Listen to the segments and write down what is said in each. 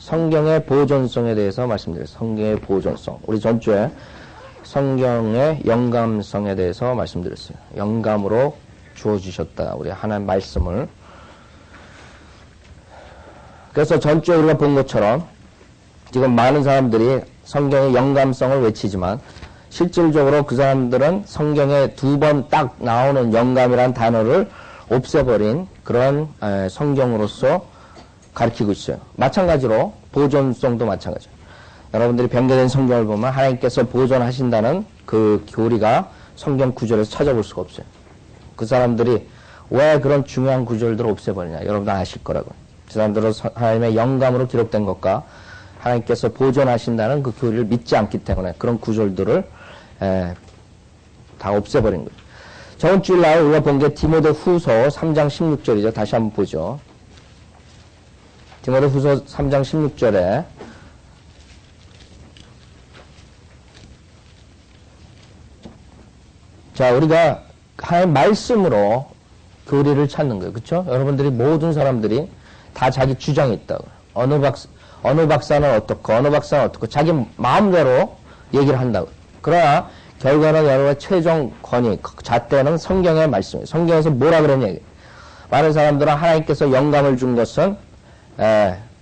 성경의 보존성에 대해서 말씀드렸어요. 성경의 보존성. 우리 전주에 성경의 영감성에 대해서 말씀드렸어요. 영감으로 주어주셨다. 우리 하나님 말씀을. 그래서 전주에 우리가 본 것처럼 지금 많은 사람들이 성경의 영감성을 외치지만 실질적으로 그 사람들은 성경에 두 번 딱 나오는 영감이란 단어를 없애버린 그런 성경으로서 가르치고 있어요. 마찬가지로 보존성도 마찬가지예요. 여러분들이 변개된 성경을 보면 하나님께서 보존하신다는 그 교리가 성경 구절에서 찾아볼 수가 없어요. 그 사람들이 왜 그런 중요한 구절들을 없애버리냐. 여러분도 아실 거라고요. 그 사람들은 하나님의 영감으로 기록된 것과 하나님께서 보존하신다는 그 교리를 믿지 않기 때문에 그런 구절들을 다 없애버린 거죠. 저번 주일날 우리가 본 게 디모데 후서 3장 16절이죠. 다시 한번 보죠. 디모데 후서 3장 16절에 자, 우리가 하나님 말씀으로 교리를 찾는 거예요. 그렇죠? 여러분들이 모든 사람들이 다 자기 주장이 있다고. 어느 박사는 어떻고 어느 박사는 어떻고 자기 마음대로 얘기를 한다고. 그러나 결과는 여러분의 최종 권위, 잣대는 성경의 말씀이에요. 성경에서 뭐라 그러냐. 많은 사람들은 하나님께서 영감을 준 것은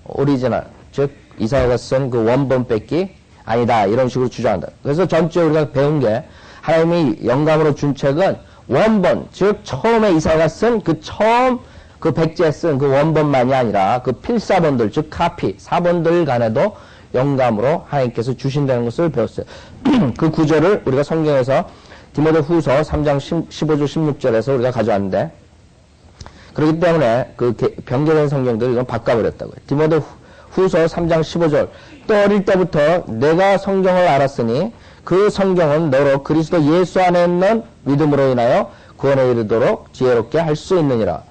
오리지널, 즉 이사야가 쓴 그 원본 뺏기 아니다. 이런 식으로 주장한다. 그래서 전주에 우리가 배운 게 하나님이 영감으로 준 책은 원본, 즉 처음에 이사야가 쓴 그 처음 그 백제 쓴 그 원본만이 아니라 그 필사본들, 즉 카피, 사본들 간에도 영감으로 하나님께서 주신다는 것을 배웠어요. 그 구절을 우리가 성경에서 디모데 후서 3장 15절 16절에서 우리가 가져왔는데, 그렇기 때문에 그 변개된 성경들 이건 바꿔버렸다고요. 디모데 후서 3장 15절. 또 어릴 때부터 내가 성경을 알았으니 그 성경은 너로 그리스도 예수 안에 있는 믿음으로 인하여 구원에 이르도록 지혜롭게 할 수 있느니라.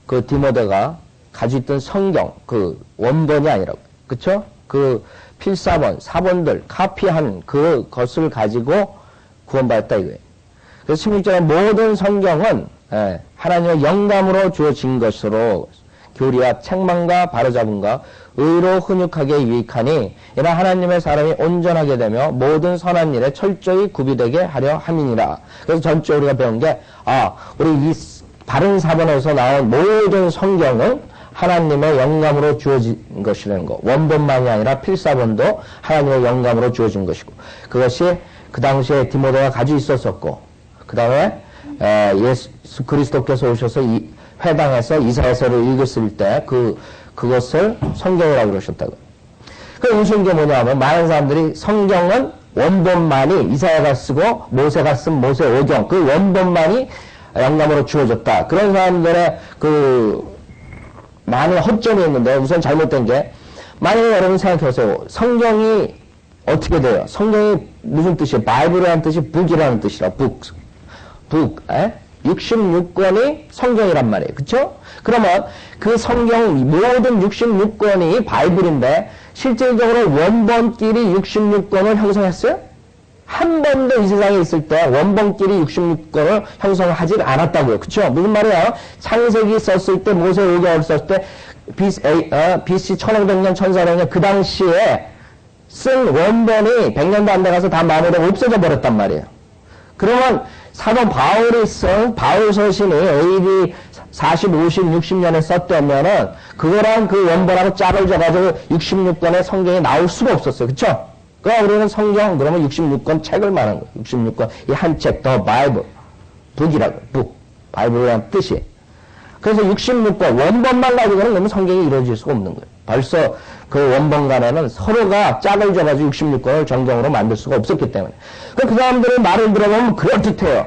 그 디모데가 가지고 있던 성경, 그 원본이 아니라고. 그쵸? 그 필사본, 사본들, 카피한 그것을 가지고 구원받았다 이거예요. 그래서 16절에 모든 성경은 하나님의 영감으로 주어진 것으로 교리와 책망과 바로잡음과 의로 훈육하게 유익하니 이는 하나님의 사람이 온전하게 되며 모든 선한 일에 철저히 구비되게 하려 함이니라. 그래서 전주에 우리가 배운 게 우리 이 바른 사본에서 나온 모든 성경은 하나님의 영감으로 주어진 것이라는 거. 원본만이 아니라 필사본도 하나님의 영감으로 주어진 것이고, 그것이 그 당시에 디모데가 가지고 있었었고, 그 다음에 예수 그리스도께서 오셔서 이 회당에서 이사야서를 읽었을 때 그것을 성경이라고 그러셨다고. 그 무슨 게 뭐냐면 많은 사람들이 성경은 원본만이 이사야가 쓰고 모세가 쓴 모세 오경 그 원본만이 영감으로 주어졌다. 그런 사람들의 많은 허점이 있는데 우선 잘못된 게, 만약에 여러분 생각해보세요. 성경이 어떻게 돼요? 성경이 무슨 뜻이에요? 바이블이라는 뜻이 북이라는 뜻이라. 북. 66권이 성경이란 말이에요. 그쵸? 그러면 그 성경 모든 66권이 바이블인데 실질적으로 원본끼리 66권을 형성했어요? 한 번도 이 세상에 있을 때 원본끼리 66권을 형성하지 않았다고요. 그쵸? 무슨 말이에요? 창세기 썼을 때, 모세 오경을 썼을 때, BC 1500년, 1400년 그 당시에 쓴 원본이 100년도 안 돼가서 다 마무리되고 없어져 버렸단 말이에요. 그러면 사도 바울이 쓴 바울서신이 AD 40, 50, 60년에 썼다면은 그거랑 그 원본하고 짝을 져가지고 66권의 성경이 나올 수가 없었어요. 그쵸? 그러니까 우리는 성경, 그러면 66권 책을 말하는 거예요. 66권. 이 한 책, 더 바이블. 북이라고, 북. 바이블이라는 뜻이. 그래서 66권, 원본만 가지고는 그러면 성경이 이루어질 수가 없는 거예요. 벌써 그 원본 간에는 서로가 짝을 져가지고 66권을 정경으로 만들 수가 없었기 때문에. 그 사람들의 말을 들어보면 그럴듯해요.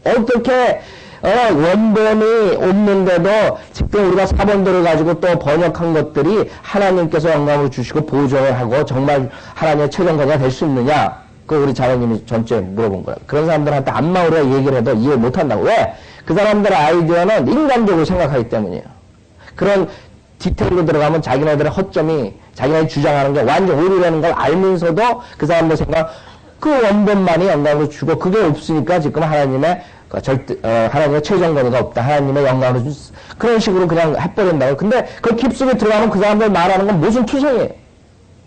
어떻게, 원본이 없는데도 지금 우리가 사본들을 가지고 또 번역한 것들이 하나님께서 영감을 주시고 보존을 하고 정말 하나님의 최종가가 될 수 있느냐? 그 우리 자녀님이 전주에 물어본 거야. 그런 사람들한테 암만 우리가 얘기를 해도 이해 못 한다고. 왜? 그 사람들의 아이디어는 인간적으로 생각하기 때문이에요. 그런 디테일로 들어가면 자기네들의 허점이, 자기네들이 주장하는 게 완전 오류라는 걸 알면서도 그 사람들 생각, 그 원본만이 영감으로 주고 그게 없으니까 지금 하나님의 하나님의 최종 권위가 없다. 하나님의 영광으로 그런 식으로 그냥 해버린다고. 근데 그 깊숙이 들어가면 그 사람들 말하는 건 무슨 투성이에요.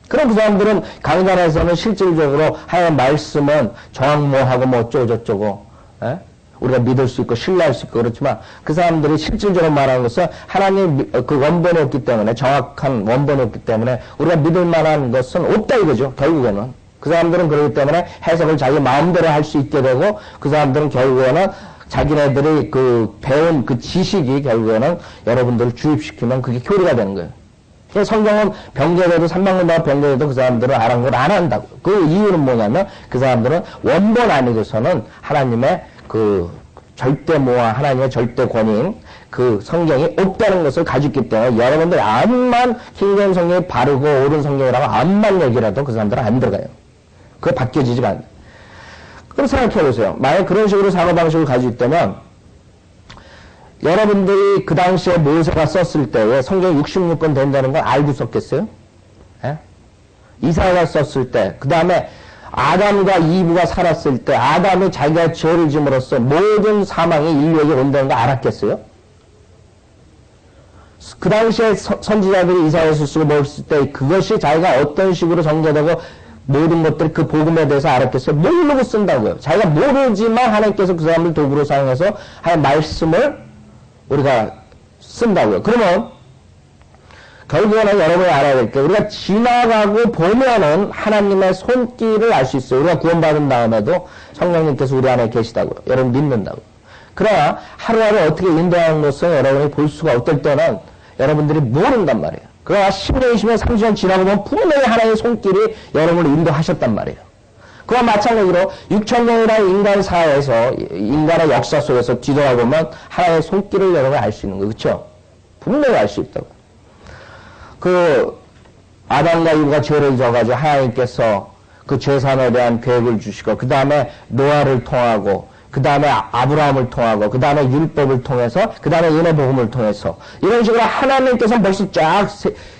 그럼 그 사람들은 강단에서는 실질적으로 하나님의 말씀은 정확모하고 뭐 어쩌고저쩌고, 우리가 믿을 수 있고 신뢰할 수 있고 그렇지만 그 사람들이 실질적으로 말하는 것은 하나님 그 원본이 없기 때문에, 정확한 원본이 없기 때문에 우리가 믿을 만한 것은 없다 이거죠. 결국에는 그 사람들은 그렇기 때문에 해석을 자기 마음대로 할 수 있게 되고, 그 사람들은 결국에는 자기네들이 그 배운 그 지식이 결국에는 여러분들을 주입시키면 그게 교리가 되는 거예요. 성경은 병제돼도 삼방문답 병제돼도 그 사람들은 아랑곳 안 한다고. 그 이유는 뭐냐면 그 사람들은 원본 아니고서는 하나님의 그 절대모와 하나님의 절대 권위인 그 성경이 없다는 것을 가지고 있기 때문에 여러분들이 암만 킹제임 성경이 바르고 옳은 성경이라고 암만 얘기라도 그 사람들은 안 들어가요. 그게 바뀌어지지가 않아요. 그럼 생각해 보세요. 만약 그런 식으로 사고방식을 가지고 있다면 여러분들이 그 당시에 모세가 썼을 때에 성경 66권 된다는 걸 알고 썼겠어요? 예? 이사야가 썼을 때, 그 다음에 아담과 이브가 살았을 때 아담이 자기가 죄를 짐으로써 모든 사망이 인류에게 온다는 걸 알았겠어요? 그 당시에 선지자들이 이사야서 쓰고 먹었을 때 그것이 자기가 어떤 식으로 전개되고 모든 것들 그 복음에 대해서 알았겠어요? 모르고 쓴다고요. 자기가 모르지만 하나님께서 그 사람을 도구로 사용해서 하나님 말씀을 우리가 쓴다고요. 그러면 결국에는 여러분이 알아야 될 게 우리가 지나가고 보면은 하나님의 손길을 알 수 있어요. 우리가 구원받은 다음에도 성령님께서 우리 안에 계시다고요. 여러분 믿는다고요. 그러나 하루하루 어떻게 인도하는 것을 여러분이 볼 수가 어떨 때는 여러분들이 모른단 말이에요. 그러나 10년, 20년, 30년 지나고 보면 분명히 하나님의 손길이 여러분을 인도하셨단 말이에요. 그와 마찬가지로 6,000년이라는 인간 사회에서, 인간의 역사 속에서 뒤돌아보면 하나님의 손길을 여러분이 알 수 있는 거예요. 그렇죠? 분명히 알 수 있다고. 그 아담과 이브가 죄를 져가지고 하나님께서 그 죄산에 대한 계획을 주시고, 그 다음에 노아를 통하고, 그 다음에 아브라함을 통하고, 그 다음에 율법을 통해서, 그 다음에 은혜복음을 통해서 이런 식으로 하나님께서 벌써 쫙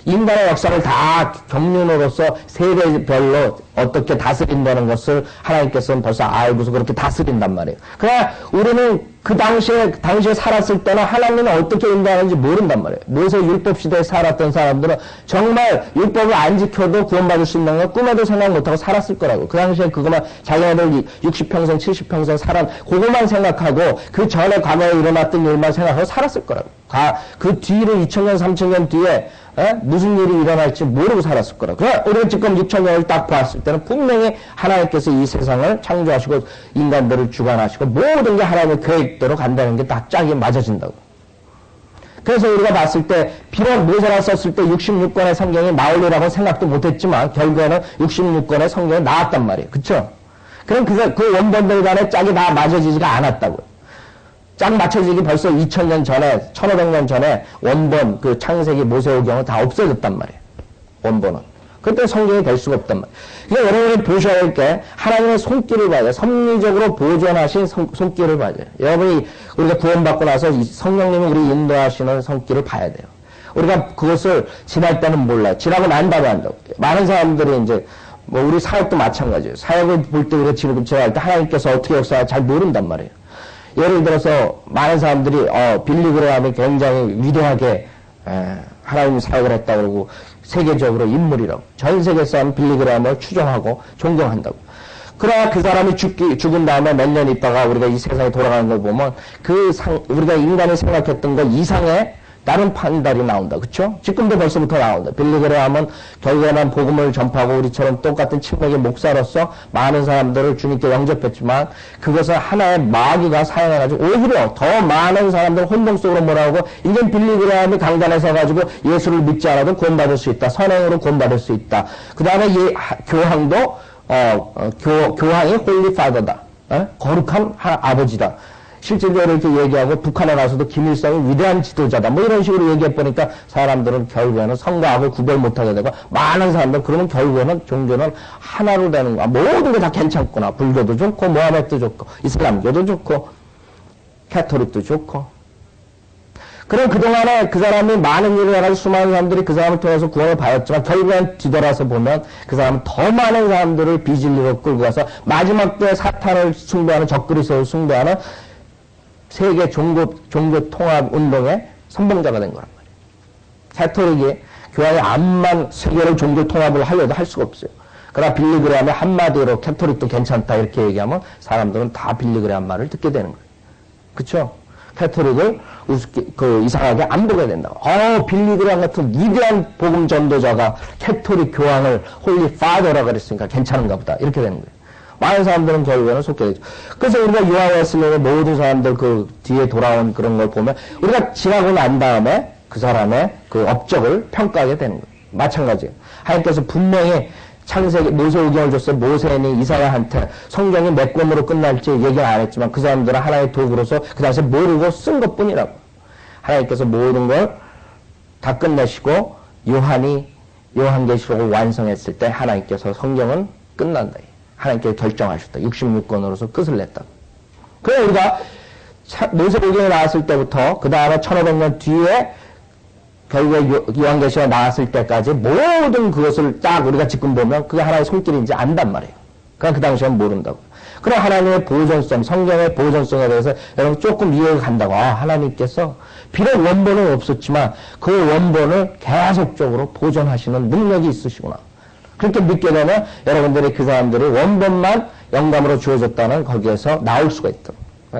인간의 역사를 다 경륜으로서 세대별로 어떻게 다스린다는 것을 하나님께서는 벌써 알고서 그렇게 다스린단 말이에요. 그러나 우리는 그 당시에 살았을 때는 하나님은 어떻게 인도하는지 모른단 말이에요. 모세 율법 시대에 살았던 사람들은 정말 율법을 안 지켜도 구원받을 수 있는 건 꿈에도 생각 못하고 살았을 거라고. 그 당시에 그것만 자기네들 60평생 70평생 살았 그것만 생각하고 그 전에 과거에 일어났던 일만 생각하고 살았을 거라고. 그 뒤를 2000년 3000년 뒤에 무슨 일이 일어날지 모르고 살았을 거라고. 그러나 우리가 지금 6000년을 딱 보았을 때는 분명히 하나님께서 이 세상을 창조하시고 인간들을 주관하시고 모든 게 하나님의 계획대로 간다는 게 딱 짝이 맞아진다고. 그래서 우리가 봤을 때 비록 모세가 썼을 때 66권의 성경이 나오리라고 생각도 못했지만 결국에는 66권의 성경이 나왔단 말이에요. 그쵸? 그럼 그 원본들 간에 짝이 다 맞아지지가 않았다고요. 짝 맞춰지기 벌써 2000년 전에, 1500년 전에 원본, 그 창세기 모세오경은 다 없어졌단 말이에요. 원본은. 그때 성경이 될 수가 없단 말이에요. 그러니까 여러분이 보셔야 할 게 하나님의 손길을 봐야 돼요. 섭리적으로 보존하신 손길을 봐야 돼요. 여러분이 우리가 구원받고 나서 성령님이 우리 인도하시는 손길을 봐야 돼요. 우리가 그것을 지날 때는 몰라요. 지나고 난 다음에 한다고. 많은 사람들이 이제 뭐 우리 사역도 마찬가지예요. 사역을 볼 때 우리가 지금 지나갈 때 하나님께서 어떻게 역사할지 잘 모른단 말이에요. 예를 들어서 많은 사람들이 빌리그레함이 굉장히 위대하게 하나님 사역을 했다 그러고 세계적으로 인물이라고. 전 세계 사람 빌리그레함을 추종하고 존경한다고. 그러나 그 사람이 죽은 다음에 몇 년 있다가 우리가 이 세상에 돌아가는 걸 보면 우리가 인간이 생각했던 것 이상의 다른 판단이 나온다. 그쵸? 지금도 벌써부터 나온다. 빌리그레함은 결국에는 복음을 전파하고 우리처럼 똑같은 친맥의 목사로서 많은 사람들을 주님께 영접했지만 그것을 하나의 마귀가 사용해가지고 오히려 더 많은 사람들 혼동 속으로 몰아오고 이제 빌리그레함이 강단에 서가지고 예수를 믿지 않아도 구원받을 수 있다. 선행으로 구원받을 수 있다. 그 다음에 교황도 교황이 홀리 파더다. 거룩한 아버지다. 실질적으로 이렇게 얘기하고 북한에 가서도 김일성이 위대한 지도자다. 뭐 이런 식으로 얘기해보니까 사람들은 결국에는 성과 악을 구별 못하게 되고 많은 사람들 그러면 결국에는 종교는 하나로 되는 거야. 모든 게 다 괜찮구나. 불교도 좋고 모하메도 좋고 이슬람교도 좋고 캐토릭도 좋고. 그럼 그동안에 그 사람이 많은 일을 해가지고 수많은 사람들이 그 사람을 통해서 구원을 받았지만 결국엔 뒤돌아서 보면 그 사람은 더 많은 사람들을 비진리로 끌고 가서 마지막 때 사탄을 숭배하는 적그리스도를 숭배하는 세계 종교 통합 운동의 선봉자가 된 거란 말이에요. 캐톨릭이 교황이 암만 세계를 종교 통합을 하려도 할 수가 없어요. 그러나 빌리그레암의 한마디로 캐톨릭도 괜찮다 이렇게 얘기하면 사람들은 다 빌리그레암 말을 듣게 되는 거예요. 그쵸? 캐톨릭을 이상하게 안 보게 된다고. 빌리그레암 같은 위대한 복음 전도자가 캐톨릭 교황을 홀리 파더라 그랬으니까 괜찮은가 보다. 이렇게 되는 거예요. 많은 사람들은 결국에는 속게 되죠. 그래서 우리가 요한 웨슬리의 모든 사람들 그 뒤에 돌아온 그런 걸 보면 우리가 지나고 난 다음에 그 사람의 그 업적을 평가하게 되는 거예요. 마찬가지예요. 하나님께서 분명히 창세기 모세오경을 줬어요. 모세니 이사야한테 성경이 몇 권으로 끝날지 얘기는 안 했지만 그 사람들은 하나의 도구로서 그 당시에 모르고 쓴 것뿐이라고. 하나님께서 모든 걸 다 끝내시고 요한계시록을 완성했을 때 하나님께서 성경은 끝난다. 하나님께서 결정하셨다. 66권으로서 끝을 냈다. 그래 우리가 모세오경이 나왔을 때부터 그 다음에 1500년 뒤에 결국에 요한계시가 나왔을 때까지 모든 그것을 딱 우리가 지금 보면 그게 하나의 손길인지 안단 말이에요. 그냥 그 당시엔 모른다고. 그럼 하나님의 보존성, 성경의 보존성에 대해서 여러분 조금 이해가 간다고. 하나님께서 비록 원본은 없었지만 그 원본을 계속적으로 보존하시는 능력이 있으시구나. 그렇게 믿게 되면 여러분들이 그 사람들이 원본만 영감으로 주어졌다는 거기에서 나올 수가 있다.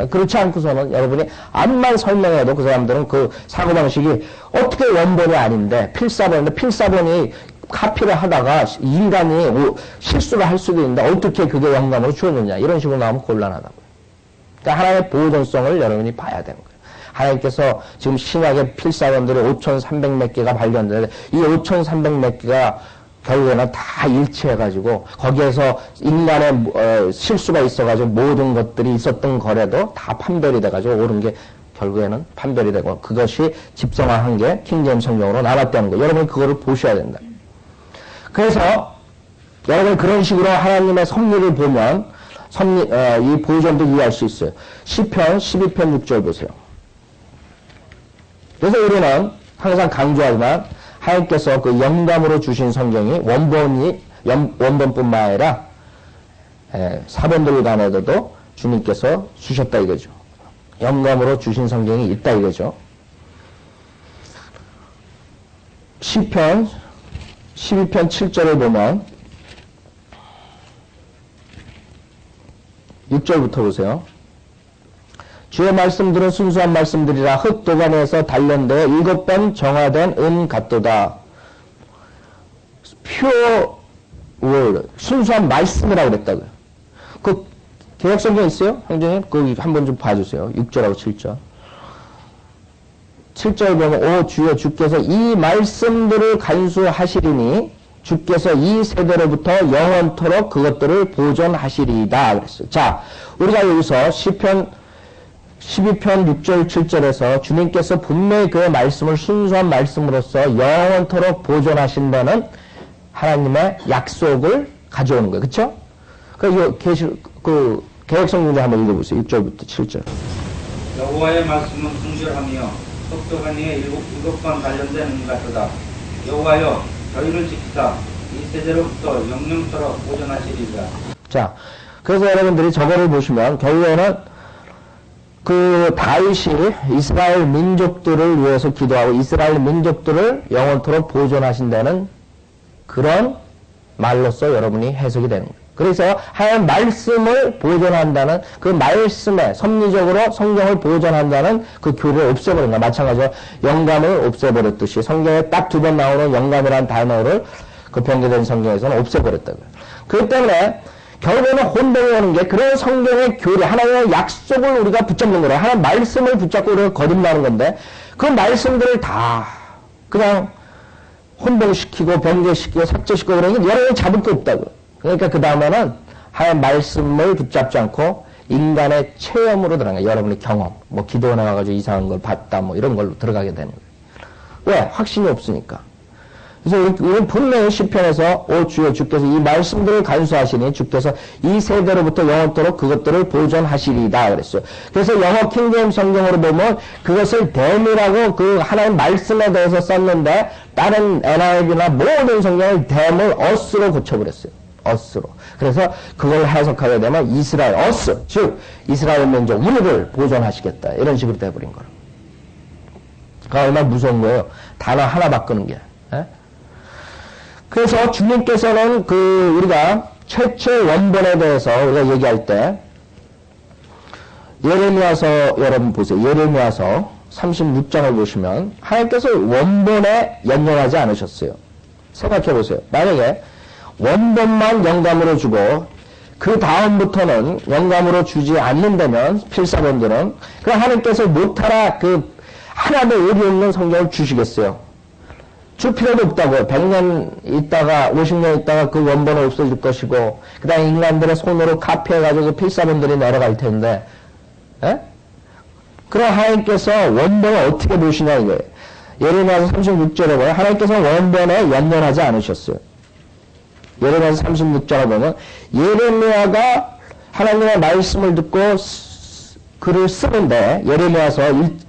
그렇지 않고서는 여러분이 암만 설명해도 그 사람들은 그 사고방식이 어떻게 원본이 아닌데 필사본인데 필사본이 카피를 하다가 인간이 실수를 할 수도 있는데 어떻게 그게 영감으로 주어졌냐 이런 식으로 나오면 곤란하다고요. 그러니까 하나님의 보존성을 여러분이 봐야 되는 거예요. 하나님께서 지금 신약의 필사본들이 5,300몇 개가 발견되는데 이 5,300몇 개가 결국에는 다 일치해가지고 거기에서 인간의 실수가 있어가지고 모든 것들이 있었던 거래도 다 판별이 돼가지고 옳은 게 결국에는 판별이 되고 그것이 집성화한 게 킹제임스 성경으로 나왔다는 거예요. 여러분 그거를 보셔야 된다. 그래서 여러분 그런 식으로 하나님의 섭리를 보면 이 보존도 이해할 수 있어요. 시편 12편 6절 보세요. 그래서 우리는 항상 강조하지만 하나님께서 그 영감으로 주신 성경이 원본뿐만 아니라 사본들 간에도 주님께서 주셨다 이거죠. 영감으로 주신 성경이 있다 이거죠. 시편 12편 7절을 보면 6절부터 보세요. 주의 말씀들은 순수한 말씀들이라 흙 도가니에서 단련되어 7번 정화된 같도다. pure word, 순수한 말씀이라고 그랬다고요. 그 개역성경 있어요? 형제님? 거기 한번 좀 봐주세요. 6절하고 7절. 7절 보면 오 주여 주께서 이 말씀들을 간수하시리니 주께서 이 세대로부터 영원토록 그것들을 보존하시리이다 그랬어요. 자, 우리가 여기서 시편 12편 6절 7절에서 주님께서 분명히 그의 말씀을 순수한 말씀으로서 영원토록 보존하신다는 하나님의 약속을 가져오는 거예요. 그쵸? 그 개역성경제 한번 읽어보세요. 6절부터 7절. 여호와의 말씀은 궁절하며 속도가니에 7번 단련된 같도다. 여호와여 저희를 지키다. 이 세대로부터 영영토록 보존하시리라. 자, 그래서 여러분들이 저거를 보시면 결국에는 그 다윗이 이스라엘 민족들을 위해서 기도하고 이스라엘 민족들을 영원토록 보존하신다는 그런 말로써 여러분이 해석이 되는 거예요. 그래서 하나님 말씀을 보존한다는 그 말씀에 섭리적으로 성경을 보존한다는 그 교리를 없애버린 거야. 마찬가지로 영감을 없애버렸듯이 성경에 딱 2번 나오는 영감이라는 단어를 그 변개된 성경에서는 없애버렸다고요. 그렇기 때문에 결국에는 혼동이 오는 게 그런 성경의 교리, 하나님의 약속을 우리가 붙잡는 거예요. 하나님 말씀을 붙잡고 우리가 거듭나는 건데 그 말씀들을 다 그냥 혼동시키고 변개시키고 삭제시키고 그러는 게 여러분이 잡을 게 없다고요. 그러니까 그 다음에는 하나님 말씀을 붙잡지 않고 인간의 체험으로 들어가는 거예요. 여러분의 경험, 뭐 기도에 나가가지고 이상한 걸 봤다 뭐 이런 걸로 들어가게 되는 거예요. 왜? 확신이 없으니까. 그래서 우리는 분명히 시편에서 오 주여 주께서 이 말씀들을 간수하시니 주께서 이 세대로부터 영원토록 그것들을 보존하시리다 그랬어요. 그래서 영어 킹제임스 성경으로 보면 그것을 댐이라고 그 하나님 말씀에 대해서 썼는데 다른 NIV나 모든 성경을 댐을 us로 고쳐버렸어요. us로. 그래서 그걸 해석하게 되면 이스라엘, us, 즉 이스라엘 민족, 우리를 보존하시겠다. 이런 식으로 돼버린 거예요. 그러니까 얼마나 무서운 거예요. 단어 하나 바꾸는 게. 예? 그래서 주님께서는 우리가 최초 원본에 대해서 우리가 얘기할 때 예레미야서 여러분 보세요. 예레미야서 36장을 보시면 하나님께서 원본에 연연하지 않으셨어요. 생각해 보세요. 만약에 원본만 영감으로 주고 그 다음부터는 영감으로 주지 않는다면 필사본들은 그럼 하나님께서 못하라 하나도 의리 없는 성경을 주시겠어요. 줄 필요도 없다고요. 100년 있다가 50년 있다가 그 원본은 없어질 것이고 그 다음에 인간들의 손으로 카피해가지고 필사본들이 내려갈 텐데 에? 그럼 하나님께서 원본을 어떻게 보시냐 이거예요. 예레미야서 36절에 보면 하나님께서 원본에 연연하지 않으셨어요. 예레미야서 36절에 보면 예레미야가 하나님의 말씀을 듣고 글을 쓰는데 예레미야서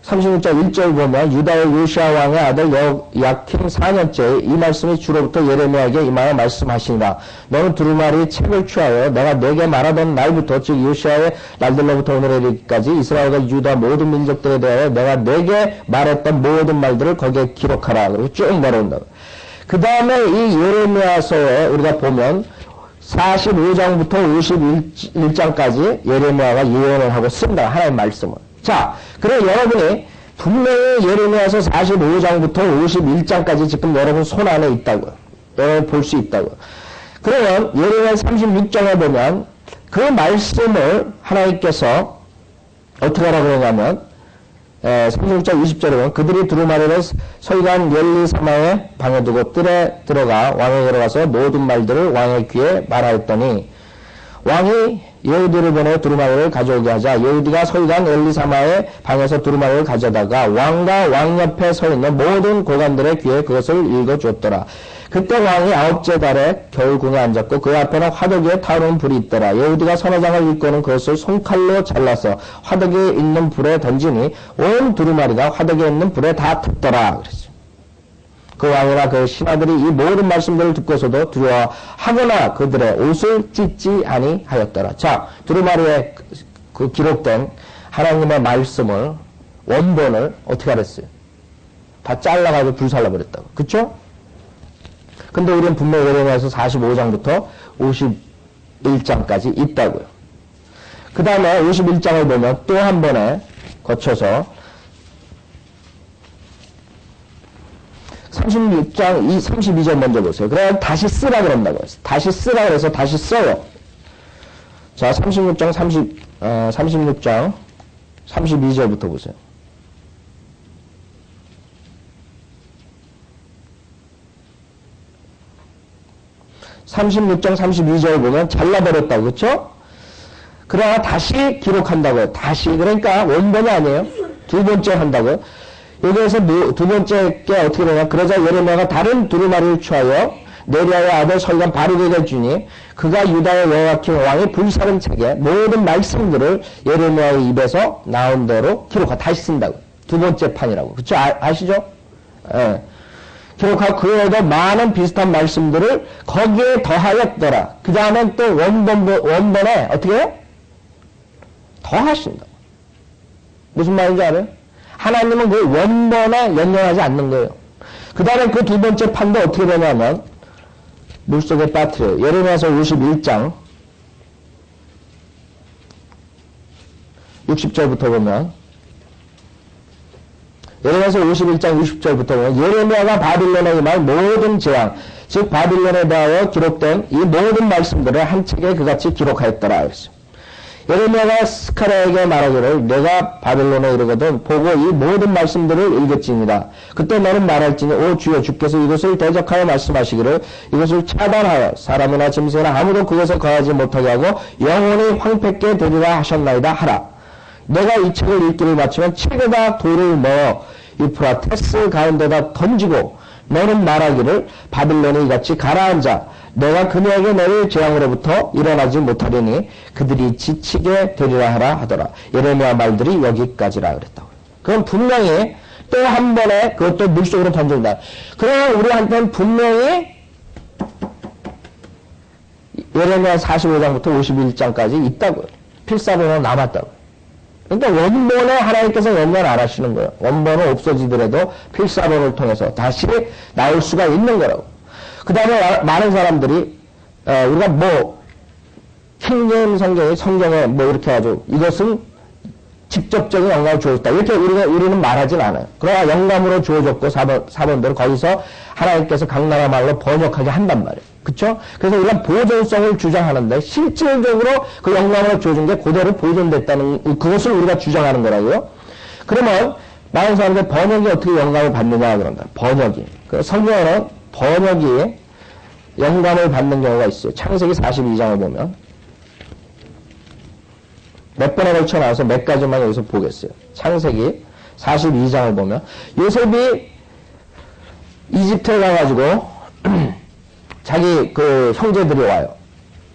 36장 1절 보면 유다의 요시야 왕의 아들 여야킴 4년째 이 말씀이 주로부터 예레미야에게 임하여 말씀하시니라. 너는 두루마리 책을 취하여 내가 내게 말하던 날부터 즉 요시야의 날들로부터 오늘에 이르기까지 이스라엘과 유다 모든 민족들에 대하여 내가 내게 말했던 모든 말들을 거기에 기록하라. 그리고 쭉 내려온다. 그 다음에 이 예레미야서에 우리가 보면 45장부터 51장까지 예레미야가 예언을 하고 쓴다. 하나님의 말씀을. 자, 그래 여러분이 분명히 예레미야서 45장부터 51장까지 지금 여러분 손 안에 있다고요. 여러분 볼 수 있다고요. 그러면 예레미야 36장에 보면 그 말씀을 하나님께서 어떻게 하라고 그러냐면 36장 20절에 보면 그들이 두루마리를 서기관 엘리사마의 방에 두고 뜰에 들어가 왕에게로 가서 모든 말들을 왕의 귀에 말하였더니 왕이 예후디를 보내 두루마리를 가져오게 하자 예후디가 서기관 엘리사마의 방에서 두루마리를 가져다가 왕과 왕 옆에 서 있는 모든 고관들의 귀에 그것을 읽어주었더라. 그때 왕이 9째 달에 겨울궁에 앉았고 그 앞에는 화덕에 타오르는 불이 있더라. 예후디가 선화장을 입고는 그것을 손칼로 잘라서 화덕에 있는 불에 던지니 온 두루마리가 화덕에 있는 불에 다 탔더라. 그랬어요. 그 왕이나 그 신하들이 이 모든 말씀들을 듣고서도 두려워하거나 그들의 옷을 찢지 아니하였더라. 자, 두루마리에 그 기록된 하나님의 말씀을 원본을 어떻게 하랬어요? 다 잘라가지고 불살라버렸다고. 그쵸? 근데 우리는 분명히 예레미야서 45장부터 51장까지 있다고요. 그 다음에 51장을 보면 또 한 번에 거쳐서 36장 32절 먼저 보세요. 그래 다시 쓰라 그런다고 했어요. 다시 쓰라 그래서 다시 써요. 자, 36장 32절부터 보세요. 36장 32절 보면 잘라버렸다고, 그렇죠? 그러나 다시 기록한다고요. 다시. 그러니까 원본이 아니에요. 두 번째 한다고요. 여기에서 두 번째 게 어떻게 되냐. 그러자 예레미야가 다른 두루마리를 취하여 네리야의 아들 서기관 바룩에게 주니 그가 유다의 여호야kim 왕이 불사른 책에 모든 말씀들을 예레미야의 입에서 나온 대로 다시 쓴다고. 두 번째 판이라고. 그렇죠? 아시죠? 예. 기록하고 그 외에도 많은 비슷한 말씀들을 거기에 더하였더라. 그 다음엔 또 원본에 어떻게 해요? 더하신다. 무슨 말인지 알아요? 하나님은 그 원본에 연연하지 않는 거예요. 그 다음에 그 두 번째 판도 어떻게 되냐면 물속에 빠뜨려요. 예레미야서 51장 60절부터 보면 예레미야서 51장 60절부터 보면 예레미야가 바빌론에 임할 모든 재앙 즉 바빌론에 대하여 기록된 이 모든 말씀들을 한 책에 그같이 기록하였더라 그랬어요. 예레미야가 스가랴에게 말하기를 내가 바빌론에 이르거든 보고 이 모든 말씀들을 읽을지니라. 그때 너는 말할지니 오 주여 주께서 이것을 대적하여 말씀하시기를 이것을 차단하여 사람이나 짐승이나 아무도 그것에 거하지 못하게 하고 영원히 황폐케 되리라 하셨나이다 하라. 내가 이 책을 읽기를 마치면 책에다 돌을 넣어 유프라테스 가운데다 던지고 너는 말하기를 바빌론이 이같이 가라앉아 내가 그녀에게 내릴 재앙으로부터 일어나지 못하려니 그들이 지치게 되리라 하라 하더라. 예레미야 말들이 여기까지라 그랬다고. 그럼 분명히 또 한 번에 그것도 물속으로 던진다. 그러나 우리한테는 분명히 예레미야 45장부터 51장까지 있다고요. 필사본으로 남았다고요. 그러니까 원본에 하나님께서 연관 안 하시는 거예요. 원본은 없어지더라도 필사본을 통해서 다시 나올 수가 있는 거라고. 그 다음에 많은 사람들이 우리가 뭐 킹제임 성경에 뭐 이렇게 하죠. 이것은 직접적인 영감을 주어졌다. 이렇게 우리는 말하진 않아요. 그러나 영감으로 주어졌고 사본대로 거기서 하나님께서 각 나라 말로 번역하게 한단 말이에요. 그쵸? 그래서 우리가 보존성을 주장하는데 실질적으로 그 영감으로 주어진 게 그대로 보존됐다는 그것을 우리가 주장하는 거라고요. 그러면 많은 사람들 번역이 어떻게 영감을 받느냐 그런다. 번역이. 그 성경에는 번역이 영감을 받는 경우가 있어요. 창세기 42장을 보면 몇 번에 걸쳐 나와서 몇 가지만 여기서 보겠어요. 창세기 42장을 보면 요셉이 이집트에 가가지고 자기 그 형제들이 와요.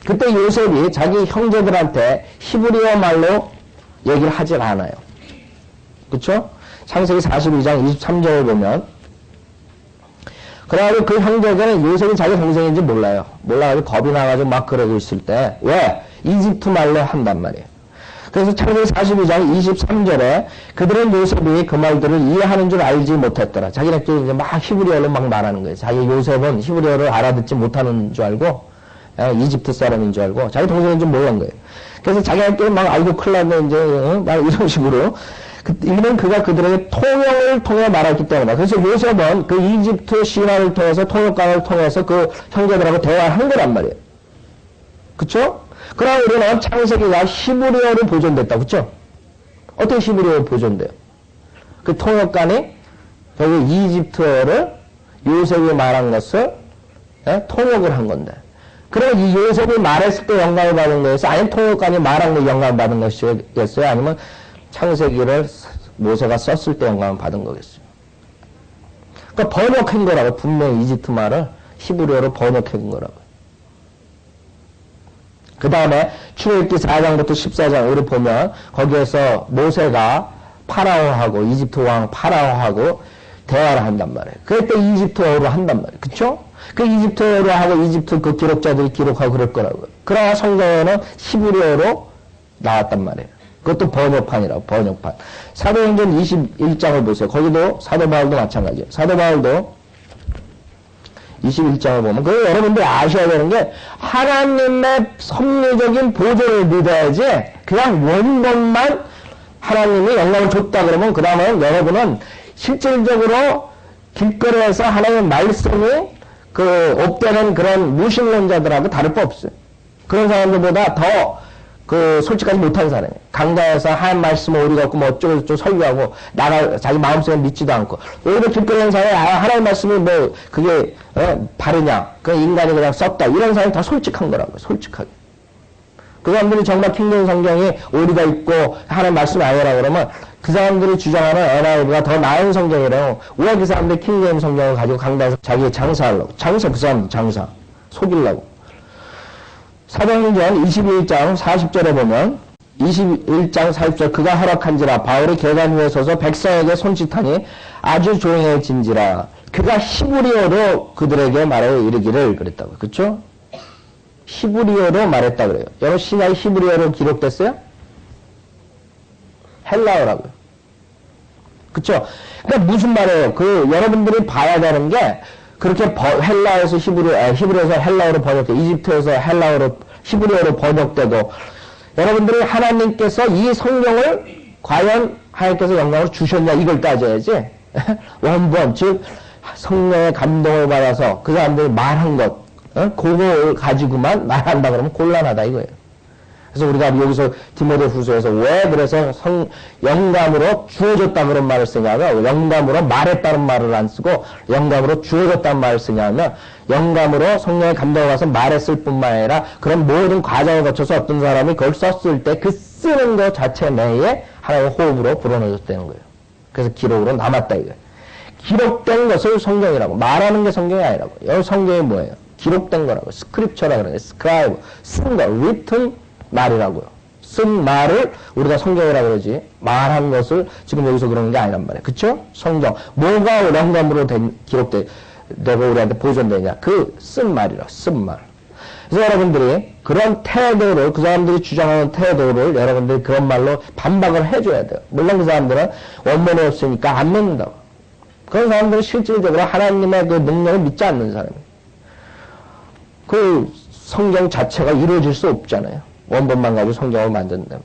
그때 요셉이 자기 형제들한테 히브리어 말로 얘기를 하질 않아요. 그쵸? 창세기 42장 23절을 보면 그래가지고 그 형제들은 요셉이 자기 동생인지 몰라요. 몰라가지고 겁이 나가지고 막 그러고 있을 때 왜? 이집트 말로 한단 말이에요. 그래서 창세기 42장 23절에 그들은 요셉이 그 말들을 이해하는 줄 알지 못했더라. 자기네끼리 이제 막 히브리어로 막 말하는 거예요. 자기 요셉은 히브리어를 알아듣지 못하는 줄 알고, 이집트 사람인 줄 알고, 자기 동생인 줄 모르는 거예요. 그래서 자기네끼리 막 알고 큰일 났네, 이제, 막 이런 식으로. 이는 그가 그들에게 통역을 통해 말했기 때문이다. 그래서 요셉은 그 이집트 신화를 통해서 통역관을 통해서 그 형제들하고 대화를 한 거란 말이에요. 그쵸? 그러나 우리는 창세기가 히브리어로 보존됐다. 그쵸? 어떻게 히브리어로 보존돼요? 그 통역관이 결국 이집트어를 요셉이 말한 것을 통역을 한 건데. 그럼 이 요셉이 말했을 때 영감을 받은 거였어요? 아니면 통역관이 말한 거 영감을 받은 것이었어요? 아니면 창세기를 모세가 썼을 때 영감을 받은 거겠어요? 그러니까 번역한 거라고. 분명히 이집트 말을 히브리어로 번역한 거라고. 그 다음에 출애굽기 4장부터 14장 우리 보면 거기에서 모세가 파라오하고 이집트 왕 파라오하고 대화를 한단 말이에요. 그때 이집트어로 한단 말이에요. 그쵸? 그 이집트어로 하고 이집트 그 기록자들이 기록하고 그럴 거라고요. 그러나 성경에는 히브리어로 나왔단 말이에요. 그것도 번역판이라고. 번역판. 사도행전 21장을 보세요. 거기도 사도 바울도 마찬가지예요. 사도 바울도 21장을 보면, 그 여러분들이 아셔야 되는 게, 하나님의 섭리적인 보존을 믿어야지, 그냥 원본만 하나님이 영감을 줬다 그러면, 그 다음에 여러분은 실질적으로 길거리에서 하나님의 말씀이 업되는 그런 무신론자들하고 다를 바 없어요. 그런 사람들보다 더 솔직하지 못한 사람이에요. 강단에서 하나님 말씀을 오리 갖고 뭐 어쩌고저쩌고 설교하고, 자기 마음속에 믿지도 않고, 오히려 길거리 사람이 하나님 말씀이 뭐, 그게, 바르냐. 그 인간이 그냥 썼다. 이런 사람이 더 솔직한 거라고요. 솔직하게. 그 사람들이 정말 킹제임 성경이 오리가 있고, 하나님 말씀이 아니라 그러면, 그 사람들이 주장하는 NIV가 더 나은 성경이라고. 왜 그 사람들이 킹제임 성경을 가지고 강단에서 자기 장사하려고. 그 사람들 장사. 속이려고. 사도행전 21장 40절에 보면 21장 40절 그가 허락한지라 바울이 계단 위에 서서 백성에게 손짓하니 아주 조용해진지라 그가 히브리어로 그들에게 말하여 이르기를 그랬다고요. 그렇죠? 히브리어로 말했다 그래요. 여러분 신약이 히브리어로 기록됐어요? 헬라어라고요. 그렇죠? 그러니까 무슨 말이에요? 여러분들이 봐야 되는 게 그렇게 헬라에서 히브리어에서 헬라어로 번역돼, 이집트에서 히브리어로 번역되고, 여러분들이 하나님께서 이 성경을 과연 하나님께서 영광으로 주셨냐, 이걸 따져야지. 원본, 즉, 성령의 감동을 받아서 그 사람들이 말한 것, 그걸 가지고만 말한다 그러면 곤란하다 이거예요. 그래서 우리가 여기서 디모데후서에서 왜 그래서 영감으로 주어졌다 그런 말을 쓰냐면 영감으로 말했다는 말을 안 쓰고 영감으로 주어졌다는 말을 쓰냐면 영감으로 성령의 감동을 받아서 말했을 뿐만 아니라 그런 모든 과정을 거쳐서 어떤 사람이 그걸 썼을 때 그 쓰는 것 자체 내에 하나님의 호흡으로 불어넣어졌다는 거예요. 그래서 기록으로 남았다 이거예요. 기록된 것을 성경이라고. 말하는 게 성경이 아니라고. 여기 성경이 뭐예요? 기록된 거라고. 스크립처라 그러는 거예요. 스크라이브. 쓴 거. written 말이라고요. 쓴 말을 우리가 성경이라고 그러지 말한 것을 지금 여기서 그러는 게 아니란 말이에요. 그쵸? 성경. 뭐가 영감으로 기록되고 우리한테 보존되냐? 그 쓴 말이라고. 쓴 말. 그래서 여러분들이 그런 태도를, 그 사람들이 주장하는 태도를 여러분들이 그런 말로 반박을 해줘야 돼요. 물론 그 사람들은 원본이 없으니까 안 믿는다고. 그런 사람들은 실질적으로 하나님의 그 능력을 믿지 않는 사람이에요. 그 성경 자체가 이루어질 수 없잖아요. 원본만 가지고 성경을 만든다면.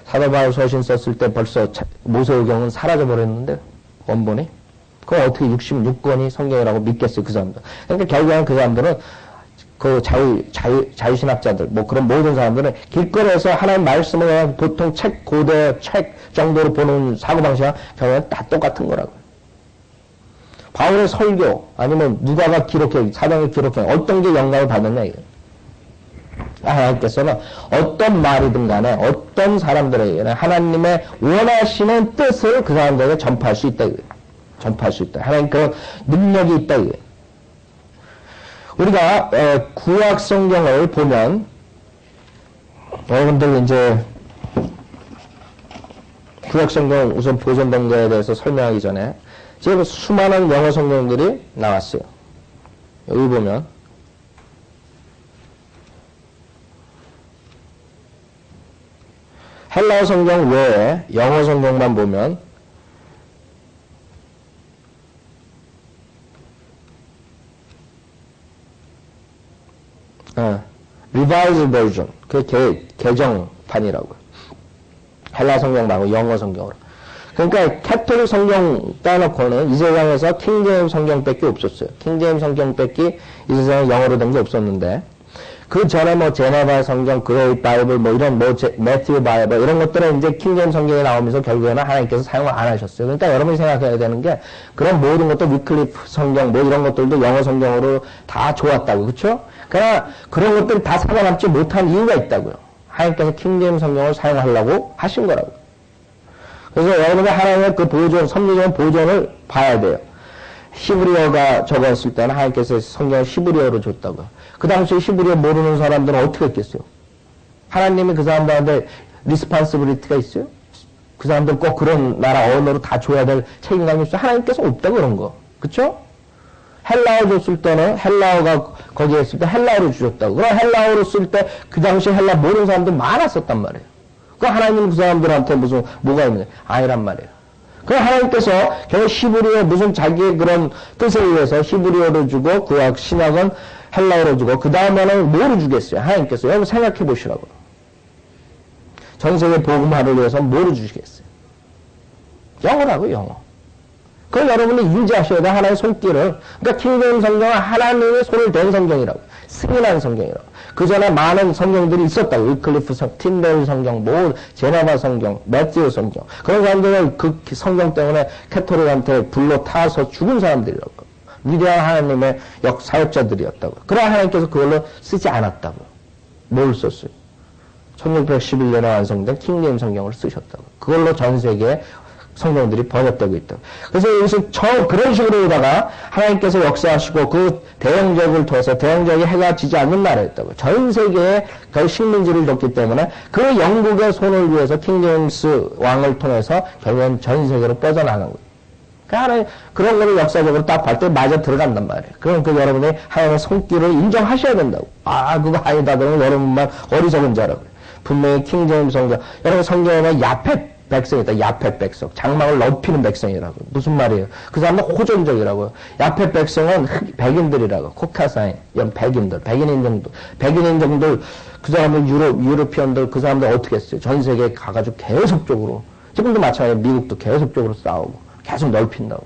사도 바울 서신 썼을 때 벌써 모세오경은 사라져버렸는데 원본이. 그럼 어떻게 66권이 성경이라고 믿겠어요, 그 사람들. 그러니까 결국에는 그 사람들은 그 자유신학자들, 뭐 그런 모든 사람들은 길거리에서 하나님 말씀을 그냥 보통 고대 책 정도로 보는 사고방식은 결국엔 다 똑같은 거라고요. 바울의 설교, 아니면 누가가 기록해, 사도행을 기록해, 어떤 게 영감을 받느냐, 이거예요. 하나님께서는 어떤 말이든 간에 어떤 사람들에게는 하나님의 원하시는 뜻을 그 사람들에게 전파할 수 있다, 이거예요. 전파할 수 있다. 하나님 그 능력이 있다, 이거예요. 우리가 구약 성경을 보면 여러분들 이제 구약 성경 우선 보존된 거에 대해서 설명하기 전에 지금 수많은 영어 성경들이 나왔어요. 여기 보면 헬라어 성경 외에 영어 성경만 보면 Revised Version, 그 개정판이라고요. 헬라 성경 말고 영어 성경으로. 그러니까 캐톨릭 성경 따놓고는 이 세상에서 킹제임 성경밖에 없었어요. 킹제임 성경밖에 이 세상에 영어로 된 게 없었는데 그 전에 뭐 제네바 성경, 그레이트 바이블, 뭐 이런 매튜 바이블 이런 것들은 이제 킹제임 성경에 나오면서 결국에는 하나님께서 사용을 안 하셨어요. 그러니까 여러분이 생각해야 되는 게 그런 모든 것도 위클리프 성경 뭐 이런 것들도 영어 성경으로 다 좋았다고, 그렇죠? 그러나 그런 것들이 다 살아남지 못한 이유가 있다고요. 하나님께서 킹제임 성경을 사용하려고 하신 거라고요. 그래서 여러분이 하나님의 그 보존, 섭리적인 보존을 봐야 돼요. 히브리어가 적었을 때는 하나님께서 성경을 히브리어로 줬다고요. 그 당시에 히브리어 모르는 사람들은 어떻게 했겠어요? 하나님이 그 사람들한테 리스판시빌리티가 있어요? 그 사람들 꼭 그런 나라 언어로 다 줘야 될 책임감이 있어요? 하나님께서 없다고 그런 거. 그쵸? 헬라어 줬을 때는 헬라어가 거기에 있을 때 헬라어로 주셨다고. 그럼 헬라어로 쓸 때 그 당시에 헬라 모르는 사람들 많았었단 말이에요. 그 하나님은 그 사람들한테 무슨 뭐가 있느냐? 아니란 말이에요. 그럼 하나님께서 결국 히브리어 무슨 자기의 그런 뜻에 의해서 히브리어로 주고 구약 신약은 헬라어로 주고 그 다음에는 뭐로 주겠어요? 하나님께서 여러분 생각해 보시라고요. 전 세계 복음화를 위해서 뭐로 주시겠어요? 영어라고 영어. 그걸 여러분이 인지하셔야 돼. 하나의 손길을. 그러니까 킹제임 성경은 하나님의 손을 댄 성경이라고. 승인한 성경이라고. 그 전에 많은 성경들이 있었다고. 위클리프 성경, 틴벨 성경, 뭐 제네바 성경, 매튜 성경. 그런 사람들은 그 성경 때문에 캐토릭한테 불로 타서 죽은 사람들이라고. 위대한 하나님의 사역자들이었다고. 그러나 하나님께서 그걸로 쓰지 않았다고. 뭘 썼어요? 1611년에 완성된 킹제임 성경을 쓰셨다고. 그걸로 전 세계에 성경들이 번역되고 있다. 그래서 여기서 그런 식으로다가 하나님께서 역사하시고 그 대영적을 통해서 대영적이 해가 지지 않는 나라였다고. 전 세계에 그 식민지를 뒀기 때문에 그 영국의 손을 위해서 킹제임스 왕을 통해서 결국엔 전 세계로 뻗어나간 거예요. 그러니까 그런 거를 역사적으로 딱 볼 때 맞아 들어간단 말이에요. 그럼 그 여러분이 하나님의 손길을 인정하셔야 된다고. 그거 아니다. 그러면 여러분만 어리석은 자라고. 분명히 킹제임스 성경, 여러분 성경에는 야펫 백성이다. 야펫 백성. 장막을 넓히는 백성이라고. 무슨 말이에요? 그 사람은 호전적이라고요. 야펫 백성은 백인들이라고. 코카사인, 이런 백인들, 백인인종들, 그 사람은 유로피언들, 그 사람들 어떻게 했어요? 전 세계에 가가지고 계속적으로, 지금도 마찬가지로 미국도 계속적으로 싸우고, 계속 넓힌다고.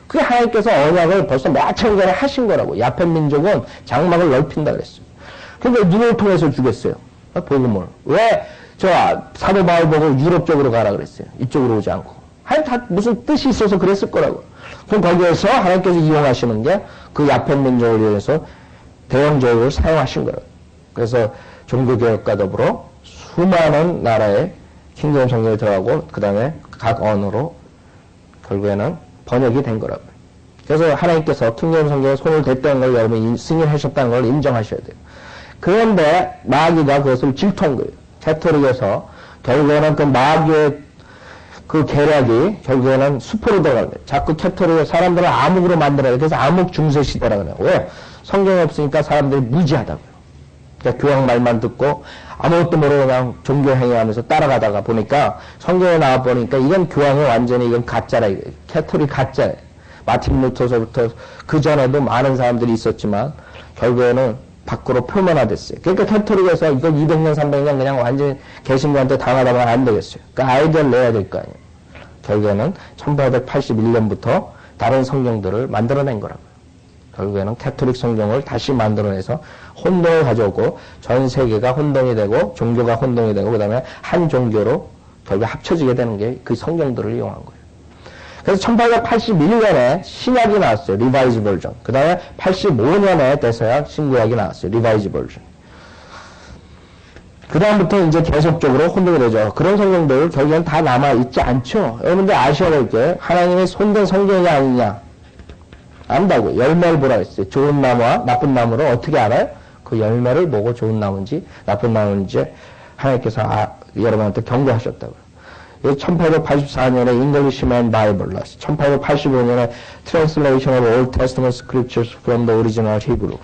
그게 하나님께서 언약을 벌써 몇천 전에 하신 거라고. 야펫 민족은 장막을 넓힌다 그랬어요. 그러니까 누굴 통해서 주겠어요? 복음을. 왜? 사도 바울 보고 유럽 쪽으로 가라 그랬어요. 이쪽으로 오지 않고. 하여튼 다 무슨 뜻이 있어서 그랬을 거라고. 그럼 거기에서 하나님께서 이용하시는 게 그 야펫 민족을 위해서 대영조를 사용하신 거라고. 그래서 종교개혁과 더불어 수많은 나라의 킹제임 성경이 들어가고 그 다음에 각 언어로 결국에는 번역이 된 거라고요. 그래서 하나님께서 킹제임 성경에 손을 댔다는 걸 여러분이 승인하셨다는 걸 인정하셔야 돼요. 그런데 마귀가 그것을 질투한 거예요. 캐토릭에서 결국에는 그 마귀의 그 계략이 결국에는 수포로 들어가는 거예요. 자꾸 캐토릭 사람들을 암흑으로 만들어야 돼. 그래서 암흑 중세 시대라고 그래요. 왜? 성경이 없으니까 사람들이 무지하다고요. 그러니까 교황 말만 듣고 아무것도 모르고 그냥 종교 행위하면서 따라가다가 보니까 성경에 나와 보니까 이건 교황이 완전히 이건 가짜라. 캐토릭 가짜예요. 마틴 루터서부터 그 전에도 많은 사람들이 있었지만 결국에는 밖으로 표면화됐어요. 그러니까 캐토릭에서 이거 200년, 300년 그냥 완전히 개신교한테 당하다 보면 안 되겠어요. 그러니까 아이디어를 내야 될 거 아니에요. 결국에는 1881년부터 다른 성경들을 만들어낸 거라고요. 결국에는 캐토릭 성경을 다시 만들어내서 혼동을 가져오고 전 세계가 혼동이 되고 종교가 혼동이 되고 그 다음에 한 종교로 결국 합쳐지게 되는 게 그 성경들을 이용한 거예요. 그래서 1881년에 신약이 나왔어요. 리바이즈 버전. 그 다음에 85년에 대서약 신구약이 나왔어요. 리바이즈 버전. 그 다음부터 이제 계속적으로 혼동이 되죠. 그런 성경들 결국엔 다 남아있지 않죠. 여러분들 아셔야 될 게 하나님의 손댄 성경이 아니냐. 안다고. 열매를 보라 했어요. 좋은 나무와 나쁜 나무를 어떻게 알아요? 그 열매를 보고 좋은 나무인지 나쁜 나무인지 하나님께서 여러분한테 경고하셨다고요. 1884년에 Englishman Bible 나왔어요. 1885년에 Translation of Old Testament Scriptures from the Original Hebrew.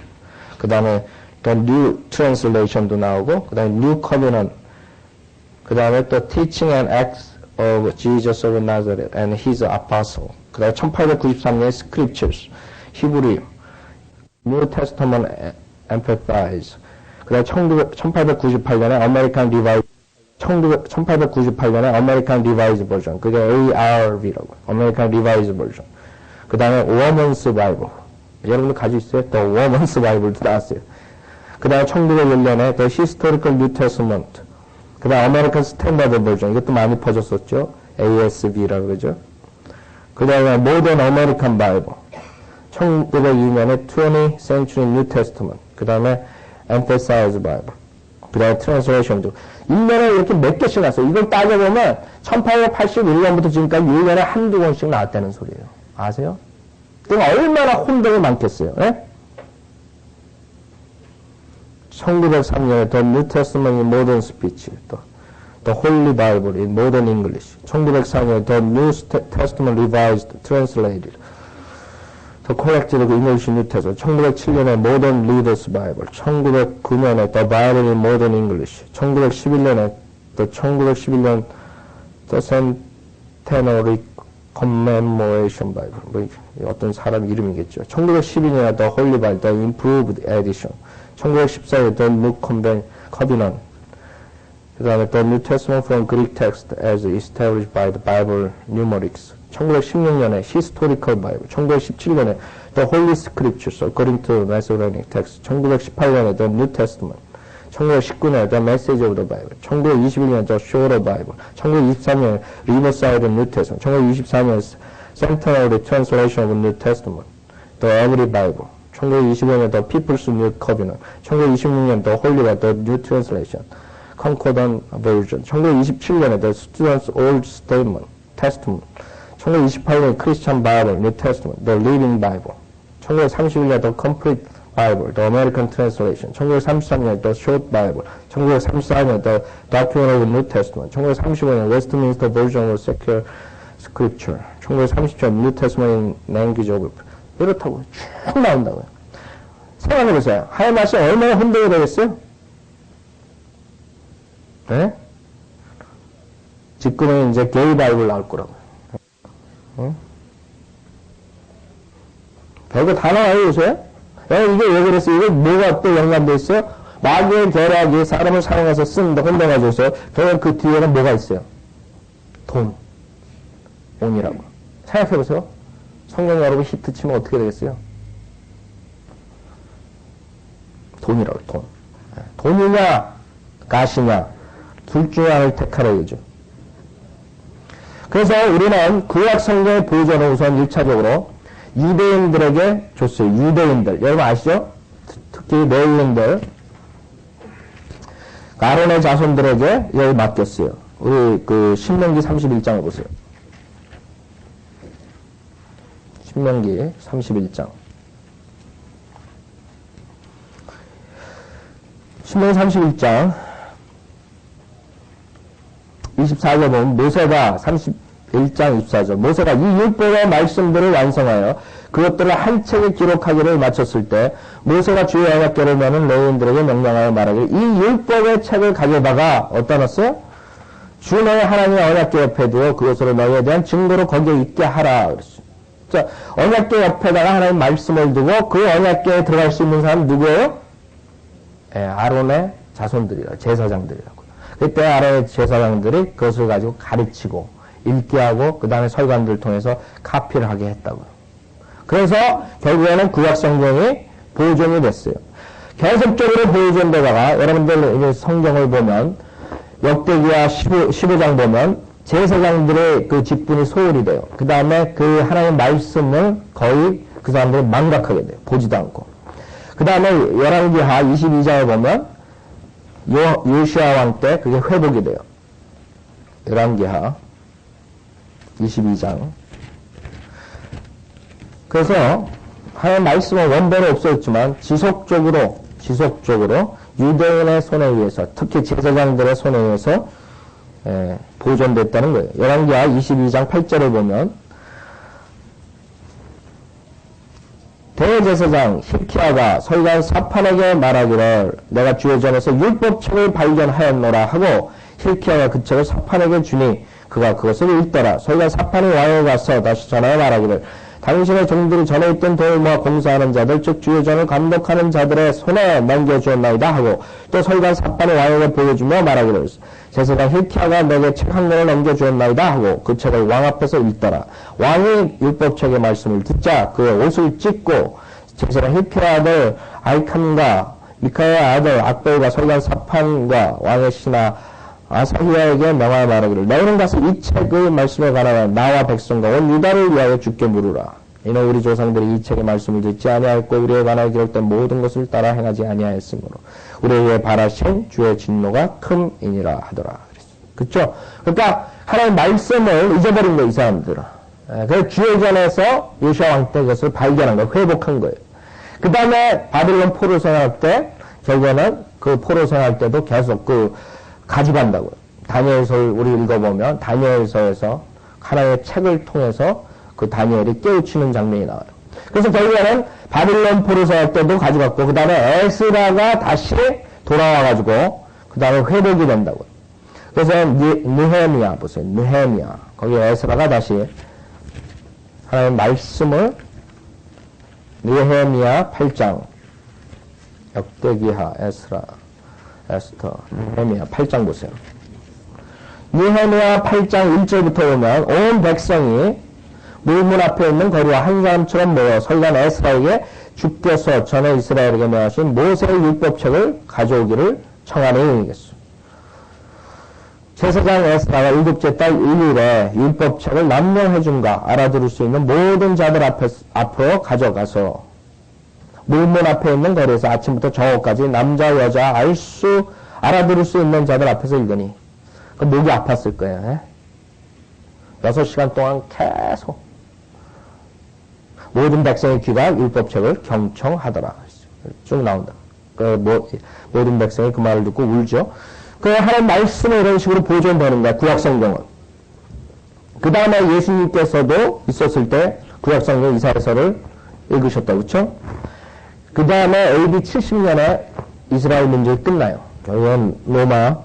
그 다음에 또 New Translation도 나오고, 그 다음에 New Covenant, 그 다음에 또 Teaching and Acts of Jesus of Nazareth and His Apostle. 그 다음에 1893년에 Scriptures, 히브리, New Testament Emphasized. 그 다음에 1898년에 American Revival. 1898년에 American Revised Version. 그게 ARV라고. American Revised Version. 그 다음에 Woman's Bible. 여러분들 가지고 있어요? 또 Woman's Bible도 나왔어요. 그 다음에 1901년에 The Historical New Testament. 그 다음에 American Standard Version. 이것도 많이 퍼졌었죠. ASV라고 그러죠. 그 다음에 Modern American Bible. 1902년에 20th Century New Testament. 그 다음에 Emphasized Bible. 그 다음에 트랜스레이션도 1년에 이렇게 몇 개씩 나왔어요. 이걸 따져보면 1881년부터 지금까지 1년에 한두 권씩 나왔다는 소리예요. 아세요? 그럼 얼마나 혼동이 많겠어요. 예? 1903년에 The New Testament in Modern Speech, The Holy Bible in Modern English. 1904년에 The New Testament Revised, Translated. The Corrected English New Testament. 1907년에 Modern Reader's Bible. 1909년에 The Bible in Modern English. 1911년에 The 1911년 The Centenary Commemoration Bible. 뭐 어떤 사람 이름이겠죠. 1912년에 The Holy Bible, The Improved Edition. 1914년에 The New Covenant. 그 다음에 The New Testament from Greek Text as established by the Bible Numerics. 1916년에 Historical Bible, 1917년에 The Holy Scriptures according to Masoretic Text, 1918년에 The New Testament, 1919년에 The Message of the Bible, 1921년에 The Shorter Bible, 1923년에 Riverside New Testament, 1924년에 Centenary Translation of New Testament, The Every Bible, 1925년에 The People's New Covenant, 1926년에 The Holy Bible, The New Translation, Concordant Version, 1927년에 The Student's Old Statement, Testament, 1928년 Christian Bible, New Testament, The Living Bible. 1931년 The Complete Bible, The American Translation. 1933년 The Short Bible. 1934년 The Doctrine of New Testament. 1935년 Westminster Version of Secular Scripture. 1937년 New Testament in Language of 이렇다고 쭉 나온다고요. 생각해보세요. 하나님 말씀 얼마나 혼동이 되겠어요? 네? 지금은 이제 게이 바이블 나올 거라고요. 응? 별거 다 나와요, 요새? 이게 왜 그랬어요? 이게 뭐가 또 연관돼 있어요? 마귀의 계략이 사람을 사용해서 쓴다, 혼동하고 있어요. 결국 그 뒤에는 뭐가 있어요? 돈이라고. 생각해보세요. 성경 여러분 히트 치면 어떻게 되겠어요? 돈이라고, 돈. 돈이냐, 가시냐, 둘 중에 하나를 택하라 이거죠. 그래서 우리는 구약 성경의 보존을 우선 1차적으로 유대인들에게 줬어요. 유대인들. 여러분 아시죠? 특히 레위인들. 아론의 자손들에게 여기 맡겼어요. 우리 그 신명기 31장을 보세요. 신명기 31장. 신명기 31장 24절 보면 모세가 1장 24절. 모세가 이 율법의 말씀들을 완성하여 그것들을 한 책에 기록하기를 마쳤을 때 모세가 주의 언약궤를 메는 레위인들에게 명령하여 말하기를 이 율법의 책을 가져다가 어디다 놨어요? 주 너의 하나님의 언약궤 옆에 두어 그것으로 너희에 대한 증거로 거기에 있게 하라 그랬어요. 자, 언약궤 옆에다가 하나님 말씀을 두고 그 언약궤에 들어갈 수 있는 사람 누구예요? 아론의 자손들이라, 제사장들이라고. 그때 아론의 제사장들이 그것을 가지고 가르치고 읽게 하고 그 다음에 서기관들을 통해서 카피를 하게 했다고요. 그래서 결국에는 구약성경이 보존이 됐어요. 계속적으로 보존되다가 여러분들 이제 성경을 보면 역대기야 15장 보면 제사장들의 그 직분이 소홀히 돼요. 그 다음에 그 하나님의 말씀을 거의 그 사람들이 망각하게 돼요. 보지도 않고. 그 다음에 열왕기하 22장을 보면 요시아 왕 때 그게 회복이 돼요. 열왕기하 22장. 그래서 하나님 말씀은 원대로 없어졌지만 지속적으로 유대인의 손에 의해서 특히 제사장들의 손에 의해서 보존됐다는 거예요. 열왕기하 22장 8절을 보면 대제사장 hilki야가 서기관 사판에게 말하기를 내가 주의 전에서 율법책을 발견하였노라 하고 hilki야가 그 책을 사판에게 주니 그가 그것을 읽더라. 서기관 사판이 왕에 가서 다시 전하여 말하기를 당신의 종들이 전에 있던 돈을 모아 공사하는 자들 즉 주의 전을 감독하는 자들의 손에 넘겨주었나이다 하고 또 서기관 사판이 왕에게 보여주며 말하기를 제사장 hilki야가 내게 책 한 권을 넘겨주었나이다 하고 그 책을 왕 앞에서 읽더라. 왕이 율법책의 말씀을 듣자 그의 옷을 찢고 제사장 hilki야 아들 아히캄과 미카의 아들 악보가 서기관 사판과 왕의 신하 아사히야에게 명하여 말하기를 너희는 가서 이 책의 말씀에 관하여 나와 백성과 온 유다를 위하여 주께 물으라. 이는 우리 조상들이 이 책의 말씀을 듣지 아니하였고 우리에 관하여 기록된 모든 것을 따라 행하지 아니하였으므로 우리에 의해 발하신 주의 진노가 큼이니라 하더라. 그렇죠? 그러니까 하나님의 말씀을 잊어버린 거예요. 이 사람들은. 그래서 주의 전에서 요시아 왕 때 그것을 발견한 거예요. 회복한 거예요. 그 다음에 바빌론 포로 생활 때 결국에는 그 포로 생활 때도 계속 가져간다고요. 다니엘서를 우리 읽어보면 다니엘서에서 하나의 책을 통해서 그 다니엘이 깨우치는 장면이 나와요. 그래서 결국에는 바빌론 포로 생활 때도 가져갔고 그 다음에 에스라가 다시 돌아와가지고 그 다음에 회복이 된다고요. 그래서 느헤미야 보세요. 느헤미야 거기 에스라가 다시 하나님의 말씀을 느헤미야 8장 역대기하 에스터 느헤미야 8장 보세요. 느헤미야 8장 1절부터 보면 온 백성이 물문 앞에 있는 거리와 한 사람처럼 모여 서기관 에스라에게 주께서 전에 이스라엘에게 명하신 모세의 율법책을 가져오기를 청하니 제사장 에스라가 일곱째 달 1일에 율법책을 남용해준가 알아들을 수 있는 모든 자들 앞으로 가져가서 물문 앞에 있는 거리에서 아침부터 저녁까지 남자 여자 알아들을 수 있는 자들 앞에서 읽으니 그 목이 아팠을 거예요. 6시간 동안 계속 모든 백성의 귀가 율법책을 경청하더라. 쭉 나온다. 모든 백성이 그 말을 듣고 울죠. 그 하나님 말씀은 이런 식으로 보존되는 거야. 구약성경은. 그 다음에 예수님께서도 있었을 때 구약성경 이사야서를 읽으셨다. 그렇죠? 그 다음에 AD 70년에 이스라엘 민족이 끝나요. 결국은 로마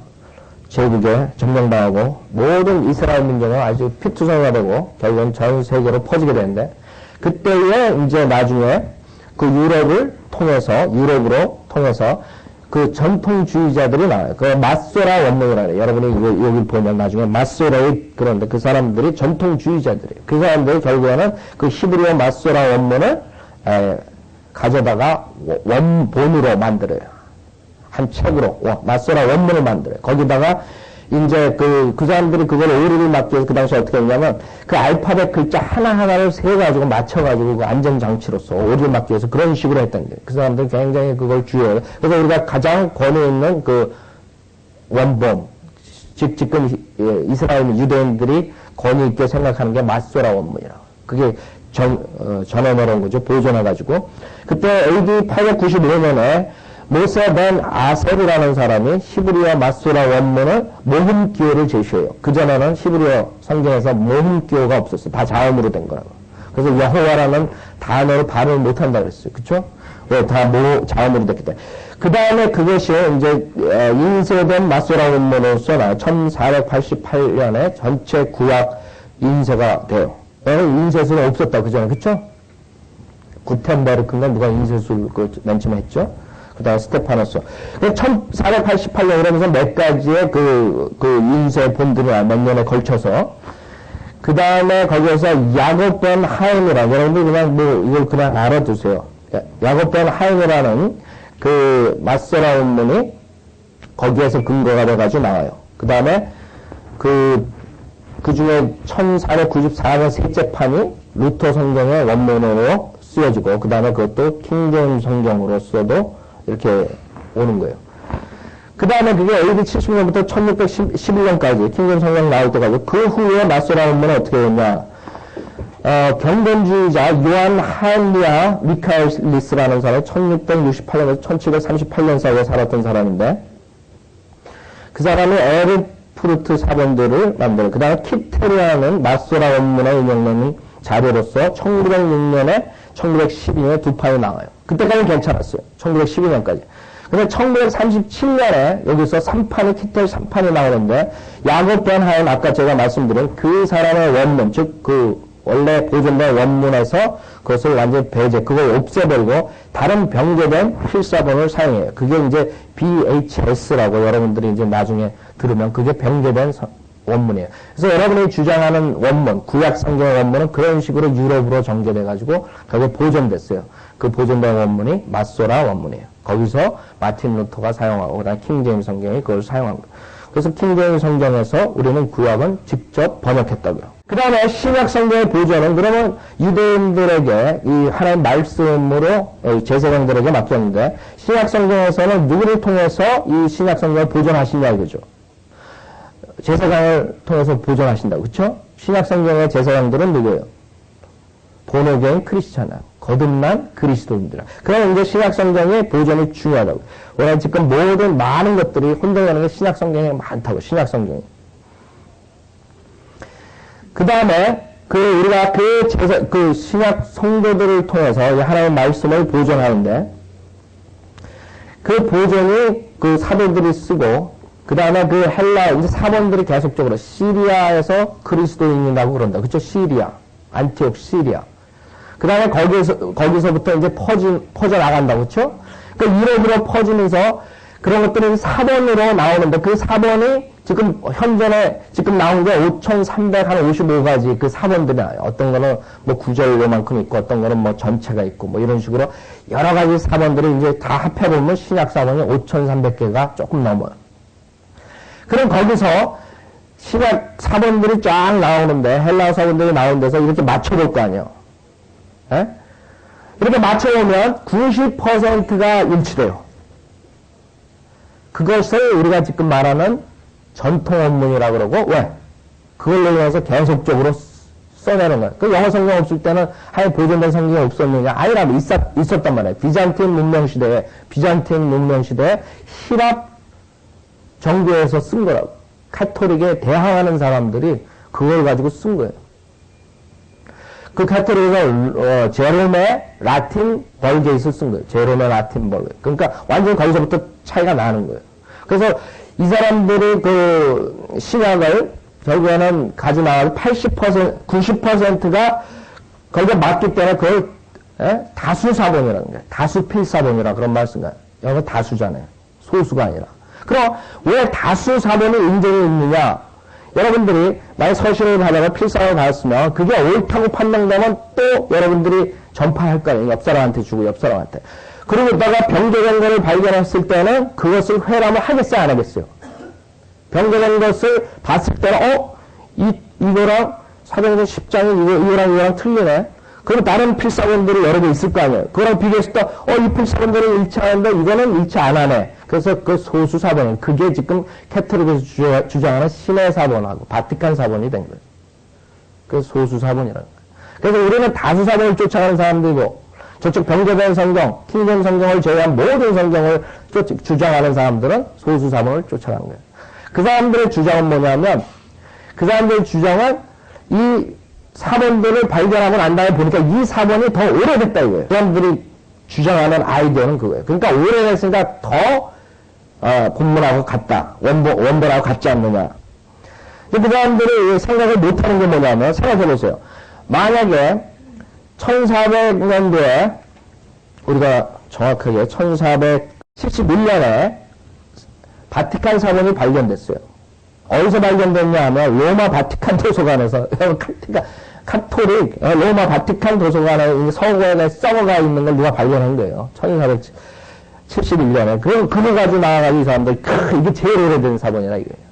제국에 점령당하고 모든 이스라엘 민족은 아주 피투성이가 되고 결국은 전 세계로 퍼지게 되는데 그때에 이제 나중에 그 유럽으로 통해서 그 전통주의자들이 나와요. 그 마소라 원문이라고 해요. 여러분이 여기 보면 나중에 마소라의 그런데 그 사람들이 전통주의자들이에요. 그 사람들이 결국에는 그 히브리어 마소라 원문을 가져다가 원본으로 만들어요. 한 책으로 마소라 원문을 만들어요. 거기다가 이제 그 사람들이 그걸 오류를 막기 위해서 그 당시에 어떻게 했냐면 그 알파벳 글자 하나하나를 세가지고 맞춰가지고 그 안전장치로서 오류를 막기 위해서 그런 식으로 했던 거예요. 그 사람들이 굉장히 그걸 주요해요. 그래서 우리가 가장 권위 있는 그 원본, 즉 지금 이스라엘 유대인들이 권위 있게 생각하는 게 마소라 원문이라고. 그게 전해놓은 거죠. 보존해가지고. 그때 AD 895년에 모세 벤 아셀이라는 사람이 히브리어 마소라 원문을 모음기호를 제시해요. 그전에는 히브리어 성경에서 모음기호가 없었어요. 다 자음으로 된 거라고. 그래서 여호와라는 단어를 발음을 못한다고 그랬어요. 그쵸? 왜? 다 자음으로 됐기 때문에. 그 다음에 그것이 이제 인쇄된 마소라 원문으로 써놔요. 1488년에 전체 구약 인쇄가 돼요. 인쇄술은 없었다. 그전에. 그쵸? 구텐베르크인가 누가 인쇄술 맨 처음에 했죠? 그 다음에 스테파노스. 1488년 이러면서 몇 가지의 그 인쇄 본들이 몇 년에 걸쳐서 그 다음에 거기에서 야곱 벤 하임이라고 여러분들 그냥 뭐 이걸 그냥 알아두세요. 야곱 벤 하임이라는 그 마소라 원문이 거기에서 근거가 돼가지고 나와요. 그 다음에 그 중에 1494년 셋째 판이 루터 성경의 원문으로 쓰여지고 그 다음에 그것도 킹제임 성경으로서도 이렇게 오는 거예요. 그 다음에 그게 AD 70년부터 1611년까지 킹제임 성경 나올 때까지 그 후에 마소라 원문은 어떻게 됐냐. 경건주의자 요한 하일리아 미카엘리스라는 사람이 1668년에서 1738년 사이에 살았던 사람인데 그 사람이 에르푸르트 사본들을 만들어요. 그 다음에 킵테리아는 마소라 원문에 인용되는 자료로서 1906년에 1912년에 두 판이 나와요. 그때까지는 괜찮았어요. 1912년까지. 근데 1937년에 여기서 3판이 키텔 3판이 나오는데 야곱 벤 하임 아까 제가 말씀드린 그 사람의 원문 즉 그 원래 보존된 원문에서 그것을 완전히 배제 그걸 없애버리고 다른 병제된 필사본을 사용해요. 그게 이제 BHS라고 여러분들이 이제 나중에 들으면 그게 병제된 원문이에요. 그래서 여러분이 주장하는 원문, 구약 성경의 원문은 그런 식으로 유럽으로 전개돼가지고 그게 보존됐어요. 그 보존된 원문이 마소라 원문이에요. 거기서 마틴 루터가 사용하고 그다음 킹제임 성경이 그걸 사용한 거예요. 그래서 킹제임 성경에서 우리는 구약은 직접 번역했다고요. 그 다음에 신약 성경의 보존은 그러면 유대인들에게 이 하나의 말씀으로 제사장들에게 맡겼는데 신약 성경에서는 누구를 통해서 이 신약 성경을 보존하시냐 이거죠. 제사장을 통해서 보존하신다고. 그쵸? 신약 성경의 제사장들은 누구예요? 본어교인 크리스찬이야. 거듭난 그리스도인들이야. 그러면 이제 신약 성경의 보존이 중요하다고. 왜냐하면 지금 모든 많은 것들이 혼동하는 게 신약 성경에 많다고. 신약 성경이. 그 다음에 우리가 그 신약 성도들을 통해서 하나님의 말씀을 보존하는데 그 보존이 그 사도들이 쓰고 그 다음에 그 헬라 이제 사본들이 계속적으로 시리아에서 그리스도인이라고 그런다. 그쵸? 시리아. 안티옥 시리아. 그 다음에 거기서부터 이제 퍼져 나간다고. 그쵸? 그 유럽으로 퍼지면서 그런 것들이 사본으로 나오는데 그 사본이 지금 현존에 지금 나온 게 5,355가지 그 사본들이 나와요. 어떤 거는 뭐 구절요만큼 있고 어떤 거는 뭐 전체가 있고 뭐 이런 식으로 여러 가지 사본들이 이제 다 합해보면 신약 사본이 5,300개가 조금 넘어요. 그럼 거기서 신약 사본들이 쫙 나오는데 헬라어 사본들이 나온 데서 이렇게 맞춰볼 거 아니에요. 에? 이렇게 맞춰보면 90%가 일치돼요. 그것을 우리가 지금 말하는 전통 원문이라고 그러고 왜? 그걸로 인해서 계속적으로 써내는 거예요. 그 영어 성경 없을 때는 하여 보존된 성경이 없었느냐? 아니라도 있었단 말이에요. 비잔틴 문명 시대에 히랍 정교에서 쓴 거라고. 카톨릭에 대항하는 사람들이 그걸 가지고 쓴 거예요. 그 카톨릭은 제롬의 라틴 벌게이스를 쓴 거예요. 제롬의 라틴 벌게. 그러니까 완전히 거기서부터 차이가 나는 거예요. 그래서 이 사람들이 그 신약을 결국에는 가지고 나가서 90%가 거기에 맞기 때문에 그걸 다수사본이라는 거예요. 다수필사본이라 그런 말 쓴 거예요. 여기 다수잖아요. 소수가 아니라. 그럼 왜 다수사본이 인정이 있느냐? 여러분들이 만약 서신을 받아서 필사를 받았으면 그게 옳다고 판명되면 또 여러분들이 전파할 거예요. 옆 사람한테 주고 옆 사람한테. 그리고 이따가 병제된 것을 발견했을 때는 그것을 회람을 하겠어요, 안 하겠어요? 병제된 것을 봤을 때는 이거랑 사도행전 10장이 이거랑 틀리네. 그럼 다른 필사본들이 여러 개 있을 거 아니에요. 그거랑 비교했을 때 이 필사본들은 일치하는데 이거는 일치 안 하네. 그래서 그 소수 사본은 그게 지금 캐톨릭에서 주장하는 신의 사본하고 바티칸 사본이 된 거예요. 그 소수 사본이라는 거예요. 그래서 우리는 다수 사본을 쫓아가는 사람들이고 저쪽 변개된 성경, 킹잼 성경을 제외한 모든 성경을 주장하는 사람들은 소수 사본을 쫓아간 거예요. 그 사람들의 주장은 뭐냐면, 그 사람들의 주장은 이 사본들을 발견하고 난 다음에 보니까 이 사본이 더 오래됐다 이거예요. 그 사람들이 주장하는 아이디어는 그거예요. 그러니까 오래됐으니까 더 본문하고 같다. 원본하고 같지 않느냐. 그 사람들이 생각을 못하는 게 뭐냐면, 생각해보세요. 만약에 1400년도에 우리가 정확하게 1471년에 바티칸 사본이 발견됐어요. 어디서 발견됐냐 하면 로마 바티칸 도서관에서 카톨릭 로마 바티칸 도서관에 서고에 썩어가 있는 걸 누가 발견한 거예요. 1471년에. 그거 가지고 나와가지고 이 사람들 이게 제일 오래된 사본이라 이거예요.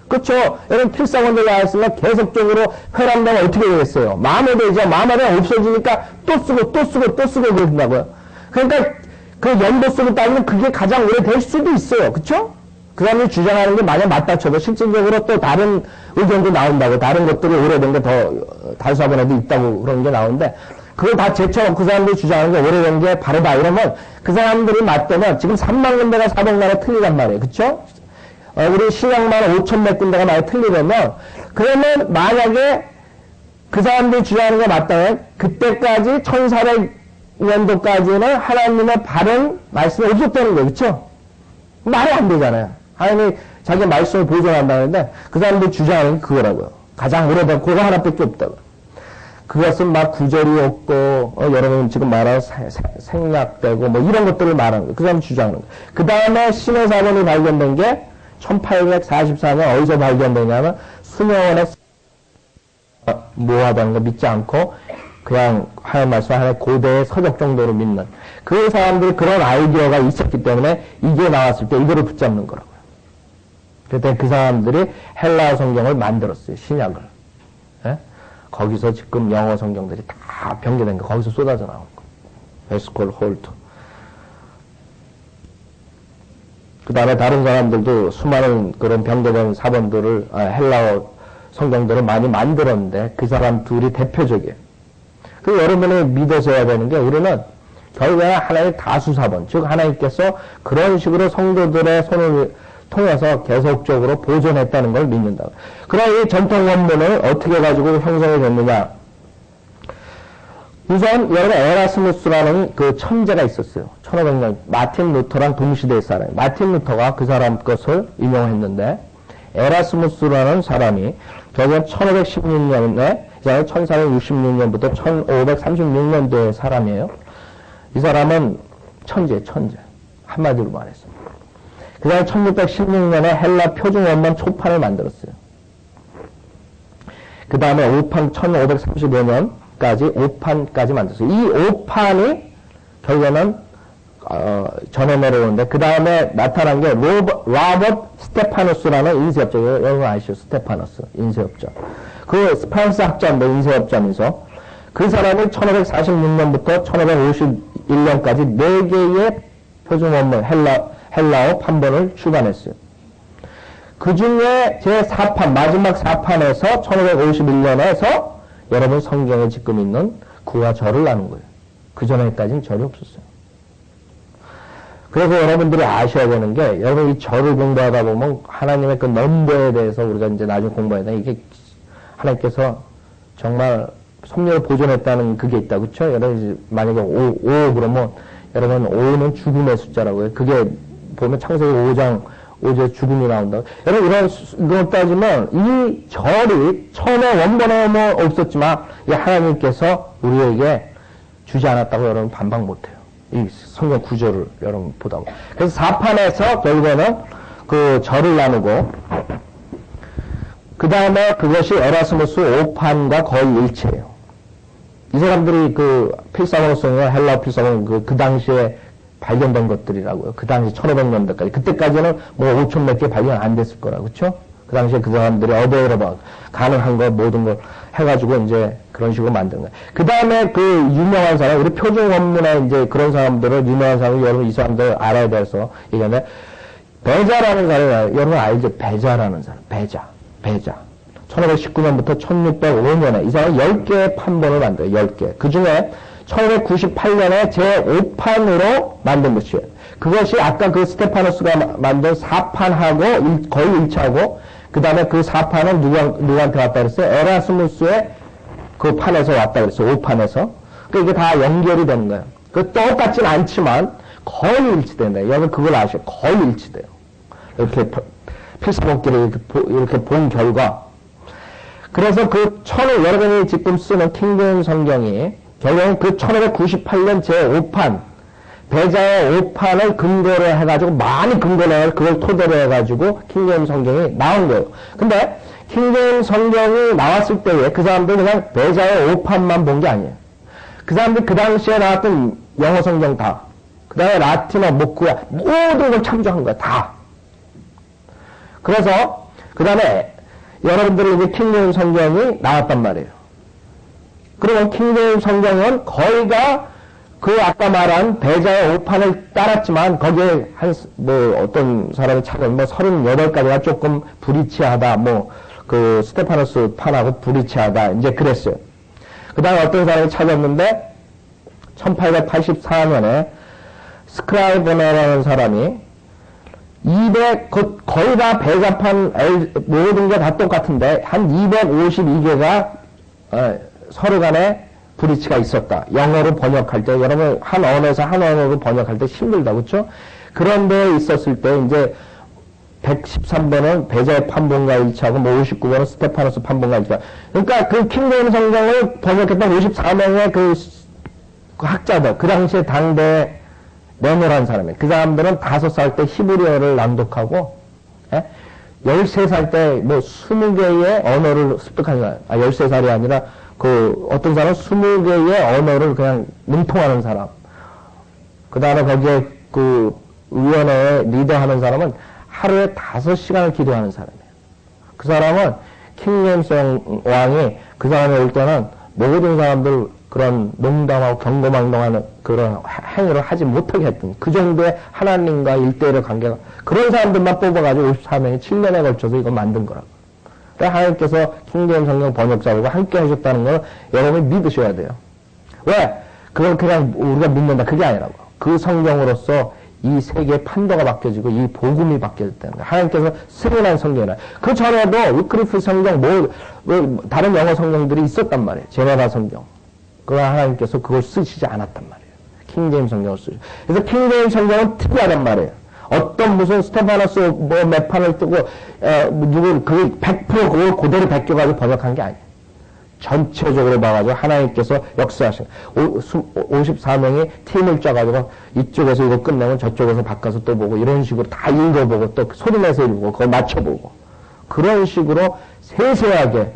그렇죠? 여러분 필사본들 나왔으면 계속적으로 회람되면 어떻게 되겠어요? 마모되죠. 마모되면 없어지니까 또 쓰고 그런다고요. 그러니까 그 연도수로 따지면 그게 가장 오래될 수도 있어요. 그렇죠? 그 사람이 주장하는 게 만약 맞다 쳐도 실질적으로 또 다른 의견도 나온다고, 다른 것들이 오래된 게 더 달수화본에도 있다고 그런 게 나오는데, 그걸 다 제쳐놓고 그 사람들이 주장하는 게 오래된 게 바르다 이러면 그 사람들이 맞대면 지금 3만 군데가 사본관에 틀리단 말이에요. 그쵸? 우리 신약만 5천 몇 군데가 많이 틀리려면, 그러면 만약에 그 사람들이 주장하는 게 맞다면 그때까지 1400년도까지는 하나님의 바른 말씀이 없었다는 거예요. 그쵸? 말이 안 되잖아요. 하나님이 자기 말씀을 보존한다는데 그 사람들이 주장하는 게 그거라고요. 가장 오래된 그거 하나밖에 없다고. 그것은 막 구절이 없고 여러분 지금 말한 생략되고 뭐 이런 것들을 말하는 거예요. 그 사람이 주장하는 거예요. 그 다음에 신의 사본이 발견된 게 1844년 어디서 발견되냐면 수녀원에 모아다는 거 믿지 않고 그냥 하나님 말씀 하나의 고대의 서적 정도로 믿는 그 사람들이 그런 아이디어가 있었기 때문에 이게 나왔을 때 이거를 붙잡는 거라고요. 그때 그 사람들이 헬라어 성경을 만들었어요. 신약을. 예? 거기서 지금 영어 성경들이 다 변개된 거 거기서 쏟아져 나온 거. 에스콜 홀트. 그 다음에 다른 사람들도 수많은 그런 변개된 사본들을 헬라어 성경들을 많이 만들었는데 그 사람 둘이 대표적이에요. 그 여러분이 믿으셔야 되는 게 우리는 결국에 하나의 다수사본, 즉 하나님께서 그런 식으로 성도들의 손을 통해서 계속적으로 보존했다는 걸 믿는다. 그럼 이 전통 원문을 어떻게 가지고 형성이 됐느냐? 우선 여러분 에라스무스라는 그 천재가 있었어요. 1500년 마틴 루터랑 동시대의 사람이. 마틴 루터가 그 사람 것을 인용했는데 에라스무스라는 사람이 결국엔 1516년에 1466년부터 1536년도의 사람이에요. 이 사람은 천재. 한마디로 말했어요. 그 다음에 1616년에 헬라 표준 원문 초판을 만들었어요. 그 다음에 5판 1535년까지 5판까지 만들었어요. 이 5판이 결국에는 전해 내려오는데 그 다음에 나타난 게 로버트 스테파노스라는 인쇄업자예요. 여러분 아시죠? 스테파노스 인쇄업자. 그 프랑스 학자인데 인쇄업자면서 그 사람이 1546년부터 1551년까지 4개의 표준 원문 헬라어 판본을 출간했어요. 그 중에 제4판 마지막 4판에서 1551년에서 여러분 성경에 지금 있는 구와 절을 나눈 거예요. 그 전에까지는 절이 없었어요. 그래서 여러분들이 아셔야 되는 게 여러분 이 절을 공부하다 보면 하나님의 그 넘버에 대해서 우리가 이제 나중에 공부해야 돼. 이게 하나님께서 정말 섭리를 보존했다는 그게 있다. 그쵸? 여러분 만약에 5 그러면 여러분 5는 죽음의 숫자라고요. 그게 보면 창세기 5장 5절 죽음이 나온다. 여러분 이런 거 따지면 이 절이 처음에 원본에 뭐 없었지만 이 하나님께서 우리에게 주지 않았다고 여러분 반박 못해요. 이 성경 구절을 여러분 보다 보면. 그래서 4판에서 결국에는 그 절을 나누고 그 다음에 그것이 에라스무스 5판과 거의 일치해요. 이 사람들이 그 필사본을 쓰는 헬라어 필사본 그 당시에 발견된 것들이라고요. 그 당시 1500년대까지. 그때까지는 뭐 5천 몇 개 발견 안 됐을 거라. 그쵸? 그 당시에 그 사람들이 어베이러블 가능한 거 모든 걸 해가지고 이제 그런 식으로 만든 거예요. 그 다음에 그 유명한 사람, 우리 표준 원문에 이제 그런 사람들을 유명한 사람을 여러분 이 사람들 알아야 돼서 얘기하는데 베자라는 사람이 여러분 알죠? 베자라는 사람. 베자. 1519년부터 1605년에 이 사람이 10개의 판본을 만들어요. 10개. 그 중에 1598년에 제5판으로 만든 것이에요. 그것이 아까 그 스테파노스가 만든 4판하고 거의 일치하고, 그 다음에 그 4판은 누구한테 왔다 그랬어요? 에라스무스의 그 판에서 왔다 그랬어요. 5판에서. 그러니까 이게 다 연결이 되는 거예요. 그 똑같진 않지만 거의 일치된다. 여러분 그걸 아셔요. 거의 일치돼요. 이렇게 필사본기를 이렇게 본 결과. 그래서 그 여러분이 지금 쓰는 킹제임 성경이 결국은 그 1598년 제5판, 배자의 5판을 근거로 해가지고, 많이 근거로 해가지고, 그걸 토대로 해가지고, 킹제임 성경이 나온 거예요. 근데, 킹제임 성경이 나왔을 때에 그 사람들은 그냥 배자의 5판만 본 게 아니에요. 그 사람들 그 당시에 나왔던 영어 성경 다, 그 다음에 라틴어, 목구야, 모든 걸 참조한 거야, 다. 그래서, 그 다음에, 여러분들이 이제 킹제임 성경이 나왔단 말이에요. 그러면 킹제임 성경은 거의가 그 아까 말한 배자의 5판을 따랐지만 거기에 어떤 사람이 찾은 38가지가 조금 불이치하다, 그 스테파노스 판하고 불이치하다, 이제 그랬어요. 그 다음에 어떤 사람이 찾았는데 1884년에 스크라이버너라는 사람이 거의 다 배자판 모든 게 다 똑같은데 한 252개가 서로 간에 불이치가 있었다. 영어로 번역할 때, 여러분, 한 언어에서 한 언어로 번역할 때 힘들다, 그쵸? 그런 데 있었을 때, 이제, 113번은 배자의 판본과 일치하고, 59번은 스테파노스 판본과 일치하고. 그러니까 그 킹제임 성경을 번역했던 54명의 그 학자들, 그 당시에 당대 레노라는 사람이에요. 그 사람들은 5살 때 히브리어를 낭독하고, 13살 때 20개의 언어를 습득한 사람, 13살이 아니라 어떤 사람은 20개의 언어를 그냥 능통하는 사람. 그 다음에 거기에 의원회에 리더하는 사람은 하루에 5시간을 기도하는 사람이에요. 그 사람은 킹제임스 왕이 그 사람이 올 때는 모든 사람들 그런 농담하고 경고망동하는 그런 행위를 하지 못하게 했던 그 정도의 하나님과 일대일의 관계가 그런 사람들만 뽑아가지고 54명이 7년에 걸쳐서 이걸 만든 거라고. 그러니까 하나님께서 킹제임 성경 번역자하고 함께 하셨다는 걸 여러분이 믿으셔야 돼요. 왜? 그걸 그냥 우리가 믿는다. 그게 아니라고. 그 성경으로서 이 세계의 판도가 바뀌어지고 이 복음이 바뀌어졌다는 거예요. 하나님께서 승인한 성경이라. 그 전에도 위클리프 성경, 다른 영어 성경들이 있었단 말이에요. 제네바 성경. 그러나 하나님께서 그걸 쓰시지 않았단 말이에요. 킹제임 성경을 쓰죠. 그래서 킹제임 성경은 특이하단 말이에요. 어떤 무슨 스테파노스 몇 판을 뜨고, 그 100% 그걸 그대로 베껴가지고 번역한 게 아니에요. 전체적으로 봐가지고 하나님께서 역사하신 54명이 팀을 짜가지고 이쪽에서 이거 끝내면 저쪽에서 바꿔서 또 보고 이런 식으로 다 읽어보고 또 소리내서 읽고 그걸 맞춰보고 그런 식으로 세세하게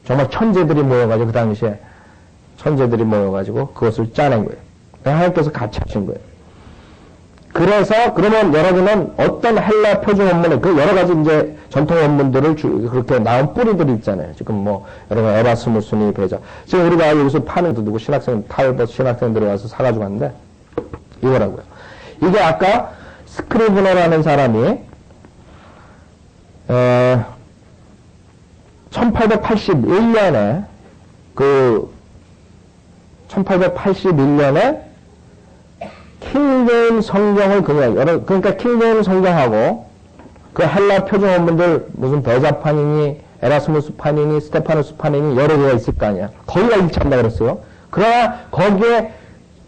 정말 천재들이 모여가지고 그 당시에 천재들이 모여가지고 그것을 짜낸 거예요. 하나님께서 같이 하신 거예요. 그래서 그러면 여러분은 어떤 헬라 표준 원문에 그 여러 가지 이제 전통 원문들을 그렇게 나온 뿌리들이 있잖아요. 지금 여러분 에라스무스니 배자. 지금 우리가 여기서 파는 누구 탈벗 신학생들이 와서 사가지고 왔는데 이거라고요. 이게 아까 스크리브너라는 사람이 1881년에 1881년에 킹제임 성경을 그러니까 킹제임 성경하고 그 헬라 표준 원문들 무슨 배자판이니 에라스무스 판이니 스테파노스 판이니 여러 개가 있을 거 아니야. 거기가 일치한다 그랬어요. 그러나 거기에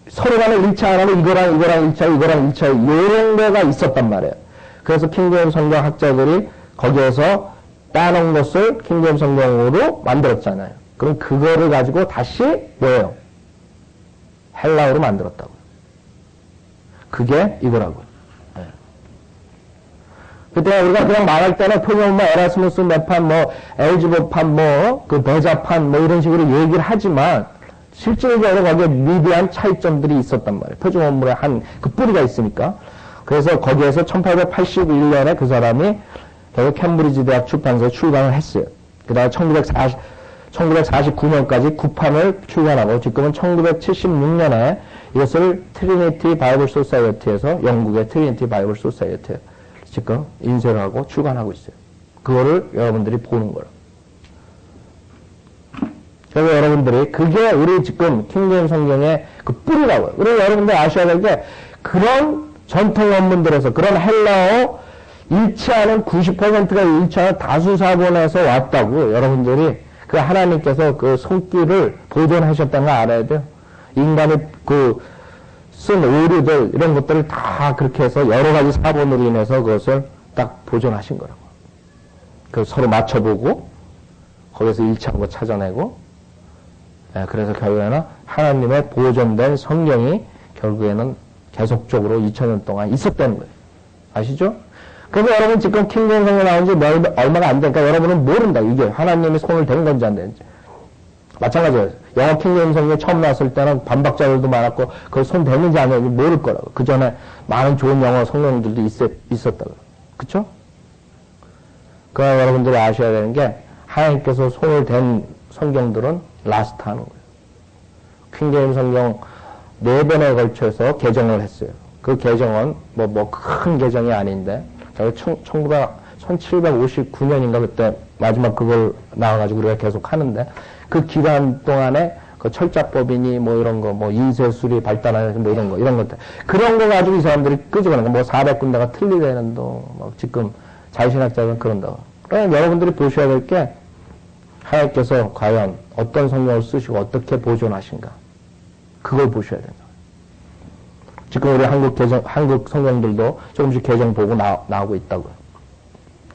서로 간에 일치 안 하고 이거랑 일치하고 이런 데가 있었단 말이에요. 그래서 킹제임 성경 학자들이 거기에서 따놓은 것을 킹제임 성경으로 만들었잖아요. 그럼 그거를 가지고 다시 뭐예요? 헬라어로 만들었다고. 그게 이거라고요. 네. 그때 우리가 그냥 말할 때는 표준원문 에라스무스 몇판 엘즈보판 그 배자판 이런 식으로 얘기를 하지만 실질적으로 거기에 미비한 차이점들이 있었단 말이에요. 표준원문에 그 뿌리가 있으니까. 그래서 거기에서 1881년에 그 사람이 결국 캠브리지 대학 출판사에 출간을 했어요. 그 다음에 1949년까지 9판을 출간하고 지금은 1976년에 이것을 트리니티 바이블 소사이어티에서 영국의 트리니티 바이블 소사이어티에 지금 인쇄를 하고 출간하고 있어요. 그거를 여러분들이 보는 거예요. 그래서 여러분들이 그게 우리 지금 킹제임 성경의 그 뿌리라고요. 그리고 여러분들 아셔야 될 게 그런 전통 원문들에서 그런 헬라어 일치하는 90%가 일치하는 다수 사본에서 왔다고 여러분들이 그 하나님께서 그 손길을 보존하셨다는 걸 알아야 돼요. 인간이 그 쓴 오류들 이런 것들을 다 그렇게 해서 여러 가지 사본으로 인해서 그것을 딱 보존하신 거라고. 그 서로 맞춰보고 거기서 일치한 거 찾아내고 그래서 결국에는 하나님의 보존된 성경이 결국에는 계속적으로 2000년 동안 있었다는 거예요. 아시죠? 그래서 여러분 지금 킹제임 성경 나온 지 얼마가 안 되니까 여러분은 모른다. 이게 하나님이 손을 댄 건지 안 된지. 마찬가지예요. 영어 킹제임 성경 처음 나왔을 때는 반박자들도 많았고 그걸 손 대는지 안 되는지 모를 거라고. 그 전에 많은 좋은 영어 성경들도 있었다고. 그쵸? 그러나 여러분들이 아셔야 되는 게 하나님께서 손을 댄 성경들은 라스트 하는 거예요. 킹제임 성경 4번에 걸쳐서 개정을 했어요. 그 개정은 큰 개정이 아닌데 제가 1759년인가 그때 마지막 그걸 나와가지고 우리가 계속 하는데 그 기간 동안에 그 철자법이니 뭐 이런 거, 뭐 인쇄술이 발달하는 뭐 이런 것들. 그런 거 가지고 이 사람들이 끄집어내는 거, 뭐 400군데가 틀리다는 뭐 지금 자유신학자들은 그런다고. 그러니까 여러분들이 보셔야 될 게 하나님께서 과연 어떤 성경을 쓰시고 어떻게 보존하신가. 그걸 보셔야 된다. 지금 우리 한국 성경들도 조금씩 개정 보고 나오고 있다고요.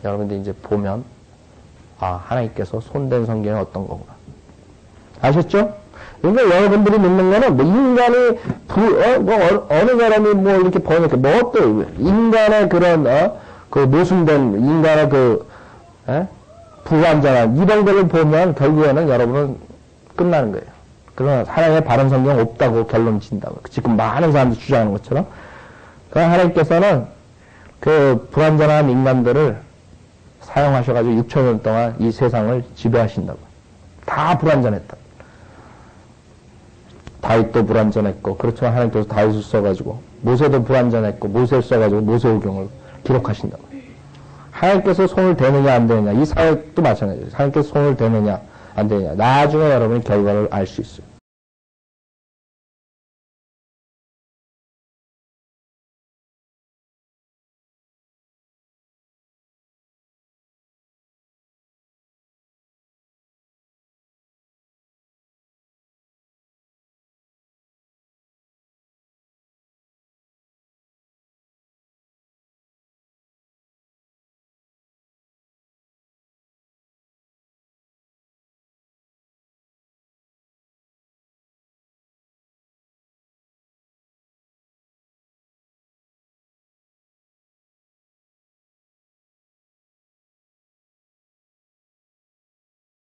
여러분들이 이제 보면, 하나님께서 손댄 성경이 어떤 거구나. 아셨죠? 그러니까 여러분들이 믿는 거는 뭐 인간이 어느 사람이 뭐 이렇게 번역해, 뭐 또 인간의 그런, 그 모순된 인간의 불완전한 이런 거를 보면 결국에는 여러분은 끝나는 거예요. 그러나 하나님의 바른 성경 없다고 결론 진다고. 지금 많은 사람들이 주장하는 것처럼. 그러나 하나님께서는 그 불완전한 인간들을 사용하셔가지고 6,000년 동안 이 세상을 지배하신다고. 다 불완전했다. 다윗도 불완전했고, 그렇지만 하나님께서 다윗을 써가지고, 모세도 불완전했고, 모세를 써가지고 모세오경을 기록하신다고. 하나님께서 손을 대느냐 안 대느냐, 이 사역도 마찬가지예요. 하나님께서 손을 대느냐 안 되냐. 나중에 여러분이 결과를 알 수 있어요.